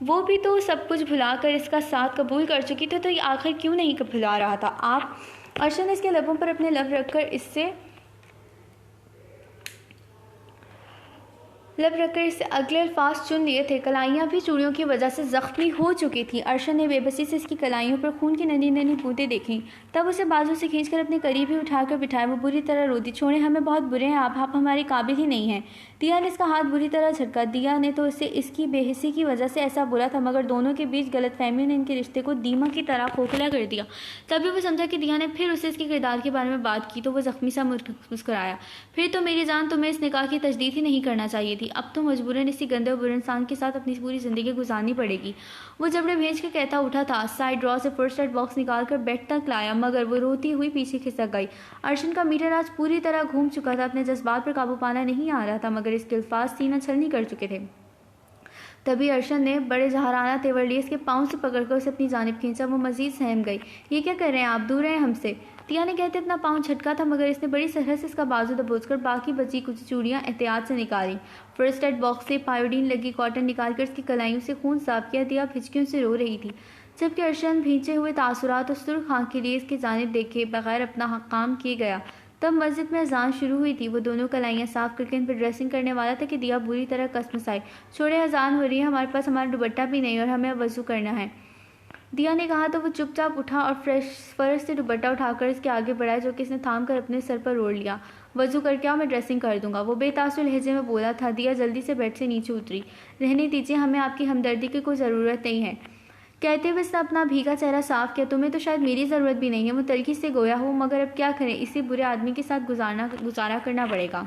वो भी तो सब कुछ भुलाकर इसका साथ कबूल कर चुकी थी, तो ये आखिर क्यों नहीं भुला रहा था। आप, अर्शन ने इसके लबों पर अपने लब रखकर इससे अगले अल्फाज चुन लिए थे। कलाइयाँ भी चूड़ियों की वजह से जख्मी हो चुकी थी। अर्शन ने बेबसी से इसकी कलाइयों पर खून की नन्ही नन्ही बूंदें देखी। तब उसे बाजू से खींचकर अपने करीब ही उठाकर बिठाया। वो बुरी तरह रोती, छोड़े हमें, बहुत बुरे हैं आप हमारे काबिल ही नहीं हैं। दिया ने इसका हाथ बुरी तरह झटका। दिया ने तो इसे इसकी बेहिसी की वजह से ऐसा बोला था, मगर दोनों के बीच गलतफहमी ने इनके रिश्ते को दीमक की तरह खोखला कर दिया। तभी वो समझा कि दिया ने फिर उसे इसके किरदार के बारे में बात की तो वो जख्मी सा मुस्कुराया। फिर तो मेरी जान, तुम्हें इस निकाह की तजदीद ही नहीं करना चाहिए थी। अब तो मजबूरन इसी गंदे और बुरे इंसान के साथ अपनी पूरी ज़िंदगी गुजारनी पड़ेगी। वो जबड़े भेज के कहता उठा था। साइड ड्रॉ से फर्स्ट एड बॉक्स निकाल कर बेड तक लाया, मगर वो रोती हुई पीछे खिसक गई। अर्शन का मीटर आज पूरी तरह घूम चुका था। अपने जज्बात पर काबू पाना नहीं आ रहा था, मगर इसके अल्फाज सीना छलनी कर चुके थे। तभी अर्शन ने बड़े जहराना तेवर लिए इसके पाँव से पकड़कर उसे अपनी जानिब खींचा। वो मजीद सहम गई। ये क्या कर रहे हैं आप, दूर हैं हमसे। दिया ने कहते अपना पाँव झटका था, मगर इसने बड़ी सरहद से इसका बाजू दबोचकर बाकी बची कुछ चूड़ियाँ एहतियात से निकाली। फर्स्ट एड बॉक्स से पायोडीन लगी कॉटन निकालकर इसकी कलाइयों से खून साफ किया। दिया हिचकियों से रो रही थी, जबकि अर्शन भींचे हुए तासुरात और सुर्ख आँख के लिए इसकी जानिब देखे बगैर अपना काम किए गया। तब मस्जिद में अजान शुरू हुई थी। वो दोनों कलाइयाँ साफ करके इन पर ड्रेसिंग करने वाला था कि दिया बुरी तरह कसमसाई। छोड़े, अजान हो रही है, हमारे पास हमारा दुपट्टा भी नहीं और हमें अब वज़ू करना है। दिया ने कहा तो वो चुपचाप उठा और फर्श से दुपट्टा उठाकर इसके आगे बढ़ाया, जो कि इसने थाम कर अपने सर पर ओढ़ लिया। वज़ू करके आओ, मैं ड्रेसिंग कर दूंगा, वो बेतासुर लहजे में बोला था। दिया जल्दी से बेड से नीचे उतरी। रहने दीजिए, हमें आपकी हमदर्दी की कोई ज़रूरत नहीं है, कहते हुए इसने अपना भीगा चेहरा साफ किया। तुम्हें तो शायद मेरी ज़रूरत भी नहीं है। वो तलखी से गोया हो, मगर अब क्या करें, इसी बुरे आदमी के साथ गुजारा करना पड़ेगा।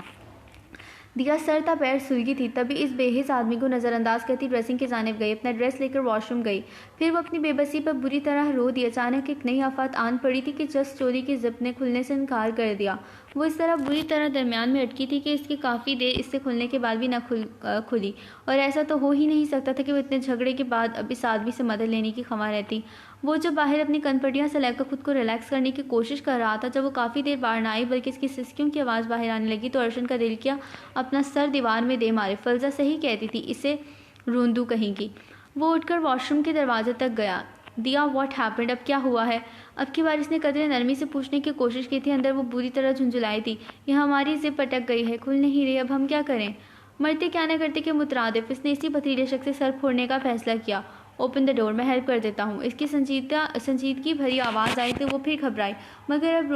दिया सर था पैर सुलगी थी, तभी इस बेहिस आदमी को नज़रअंदाज करती ड्रेसिंग की जानिब गई, अपना ड्रेस लेकर वॉशरूम गई। फिर वो अपनी बेबसी पर बुरी तरह रो दी। अचानक एक नई आफत आन पड़ी थी कि जस्ट चोरी की जिप ने खुलने से इनकार कर दिया। वो इस तरह बुरी तरह दरमियान में अटकी थी कि इसकी काफ़ी देर इससे खुलने के बाद भी ना खुली, और ऐसा तो हो ही नहीं सकता था कि वो इतने झगड़े के बाद अब इस आदमी से मदद लेने की खमा रहती। वो जब बाहर अपनी कनपटियाँ से लेकर खुद को रिलैक्स करने की कोशिश कर रहा था, जब वो काफ़ी देर बाहर ना आई बल्कि इसकी सिसकियों की आवाज़ बाहर आने लगी, तो अर्शन का दिल किया अपना सर दीवार में दे मारे। फलजा सही कहती थी, इसे रूंदू कहेंगी। वो उठकर वॉशरूम के दरवाजे तक गया। दिया, व्हाट हैपेंड, अब क्या हुआ है? अब की बार इसने कदरे नरमी से पूछने की कोशिश की थी। अंदर वो बुरी तरह झुंझुलाई थी। यह हमारी जिप अटक गई है, खुल नहीं रही, अब हम क्या करें? मरते क्या न करते के मुतरादिफ इसने इसी पथरीले शख्स से सर फोड़ने का फैसला किया। ओपन द डोर, मैं हेल्प कर देता हूँ। इसकी संजीदगी भरी आवाज़ आई तो वो फिर घबराई, मगर अब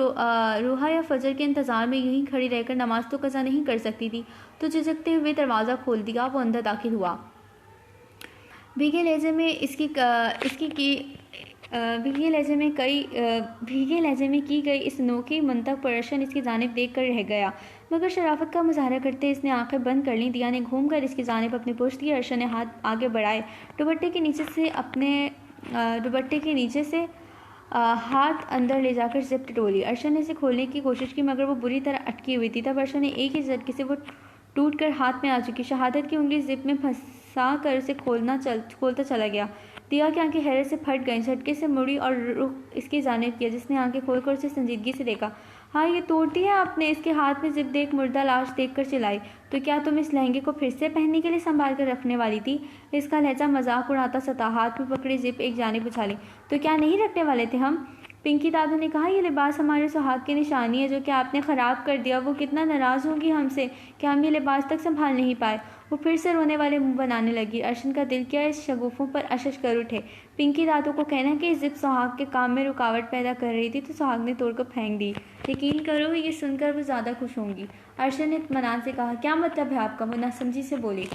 रूहा या फजर के इंतज़ार में यहीं खड़ी रहकर नमाज तो कज़ा नहीं कर सकती थी, तो झिझकते हुए दरवाज़ा खोल दिया। वो अंदर दाखिल हुआ। भीगे लहजे में की गई इस अनोखी मंतक पर अर्शन इसकी जानिब देख कर रह गया, मगर शराफत का मुजाहरा करते इसने आंखें बंद कर लीं। दिया ने घूम कर इसकी जानिब अपनी पुश्त की। अर्शन ने हाथ आगे बढ़ाए, दुपट्टे के नीचे से हाथ अंदर ले जाकर जिप टटोली। अर्शन ने इसे खोलने की कोशिश की, मगर वो बुरी तरह अटकी हुई थी। तब अर्शन ने एक ही झटके से वो टूट कर हाथ में आ चुकी शहादत की उंगली जिप में फंसा कर उसे खोलता चला गया। दिया की आंखें हैरत से फट गईं, झटके से मुड़ी और रुख इसकी जानिब किया, जिसने आंखें खोलकर उसे संजीदगी से देखा। हाँ, ये तोड़ती है आपने? इसके हाथ में जिप देख मुर्दा लाश देखकर चिल्लाई। तो क्या तुम इस लहंगे को फिर से पहनने के लिए संभाल कर रखने वाली थी? इसका लहजा मजाक उड़ाता सता हाथ में पकड़ी जिप एक जानिब उछाली। तो क्या नहीं रखने वाले थे हम? पिंकी दादू ने कहा, यह लिबास हमारे सुहाग की निशानी है जो कि आपने ख़राब कर दिया। वो कितना नाराज़ होगी हमसे कि हम ये लिबास तक संभाल नहीं पाए। वो फिर से रोने वाले मुंह बनाने लगी। अर्शन का दिल किया इस शगुफों पर अशश कर उठे। पिंकी दादू को कहना कि जिप सुहाग के काम में रुकावट पैदा कर रही थी, तो सुहाग ने तोड़कर फेंक दी। यकीन करो, ये सुनकर वो ज़्यादा खुश होंगी। अर्शन ने इत्मीनान से कहा, क्या मतलब है आपका? वो नासमझी से बोली।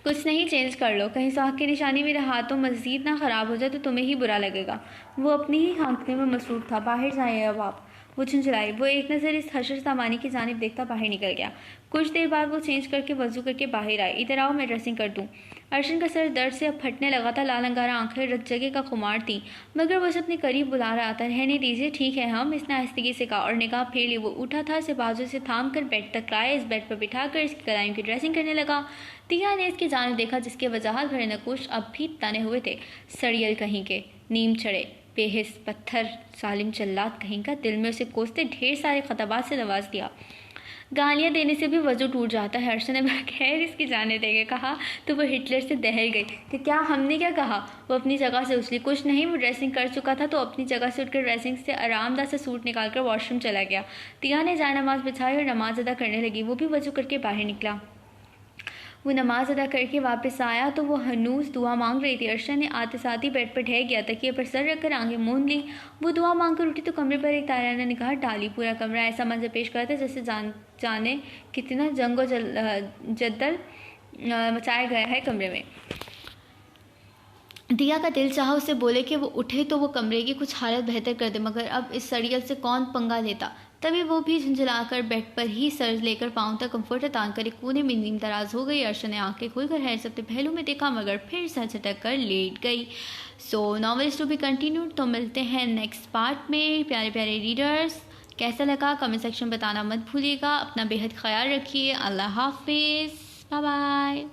कुछ नहीं, चेंज कर लो, कहीं सुहाग की निशानी मेरे हाथों मज़ीद ना ख़राब हो जाए तो तुम्हें ही बुरा लगेगा। वो अपनी ही हाँकने में मसरूफ़ था। बाहर जाए अब आप, वो झुंझुलाई। वो एक नज़र इस हशर सामानी की जानिब देखता बाहर निकल गया। कुछ देर बाद वो चेंज करके वजू करके बाहर आए। इधर आओ, मैं ड्रेसिंग कर दूँ। अर्शन का सर दर्द से अब फटने लगा था। लाल अंगारा आंखें रत जगह का खुमार थी, मगर वो उसे अपने करीब बुला रहा था। रहने दीजिए, ठीक है हम, इसने आहिस्तगी से कहा और निगाह फेर ली। वो उठा था, इसे बाजू से थाम कर बेड तक लाया, इस बेड पर बिठाकर इसकी कलाइयों की ड्रेसिंग करने लगा। दिया ने इसकी जानिब देखा, जिसके वजाहत भरे नकुश अब भी तने हुए थे। सड़ियल कहीं के, नीम चढ़े, बेहिस पत्थर, सालिम जल्लाद कहीं का, दिल में उसे कोसते ढेर सारे खतबात से नवाज दिया। गालियाँ देने से भी वजू टूट जाता है। अर्शन ने बगैर इसकी जाने देके कहा तो वो हिटलर से दहल गई कि क्या हमने क्या कहा? वो अपनी जगह से उछली। कुछ नहीं, वो ड्रेसिंग कर चुका था तो अपनी जगह से उठकर ड्रेसिंग से आरामदाह से सूट निकालकर वॉशरूम चला गया। तिया ने जाए नमाज बिछाई और नमाज अदा करने लगी। वो भी वजू करके बाहर निकला। वो नमाज अदा करके वापस आया तो वो हनूस दुआ मांग रही थी। अर्शन ने आते साथ ही बेड पर ढह गया, तकिए पर सर रखकर आंखें मूंद ली। वो दुआ मांग कर उठी तो कमरे पर एक ताराना निगाह डाली। पूरा कमरा ऐसा मंजर पेश करता जैसे जाने कितना जंग जद्दल मचाया गया है कमरे में। दिया का दिल चाहा उसे बोले कि वो उठे तो वो कमरे की कुछ हालत बेहतर कर दे, मगर अब इस सड़ियल से कौन पंगा लेता। तभी वो भी झुंझलाकर बेड पर ही सर लेकर पाँव तक कम्फर्टर तान कर एक कोने में नीम दराज हो गई। अर्शन ने आंखें खुलकर हैरत से अपने पहलू में देखा, मगर फिर सर झटक कर लेट गई। सो नॉवेल टू बी कंटिन्यूड। तो मिलते हैं नेक्स्ट पार्ट में। प्यारे प्यारे रीडर्स, कैसा लगा कमेंट सेक्शन बताना मत भूलिएगा। अपना बेहद ख्याल रखिए। अल्लाह हाफिज़, बाय बाय।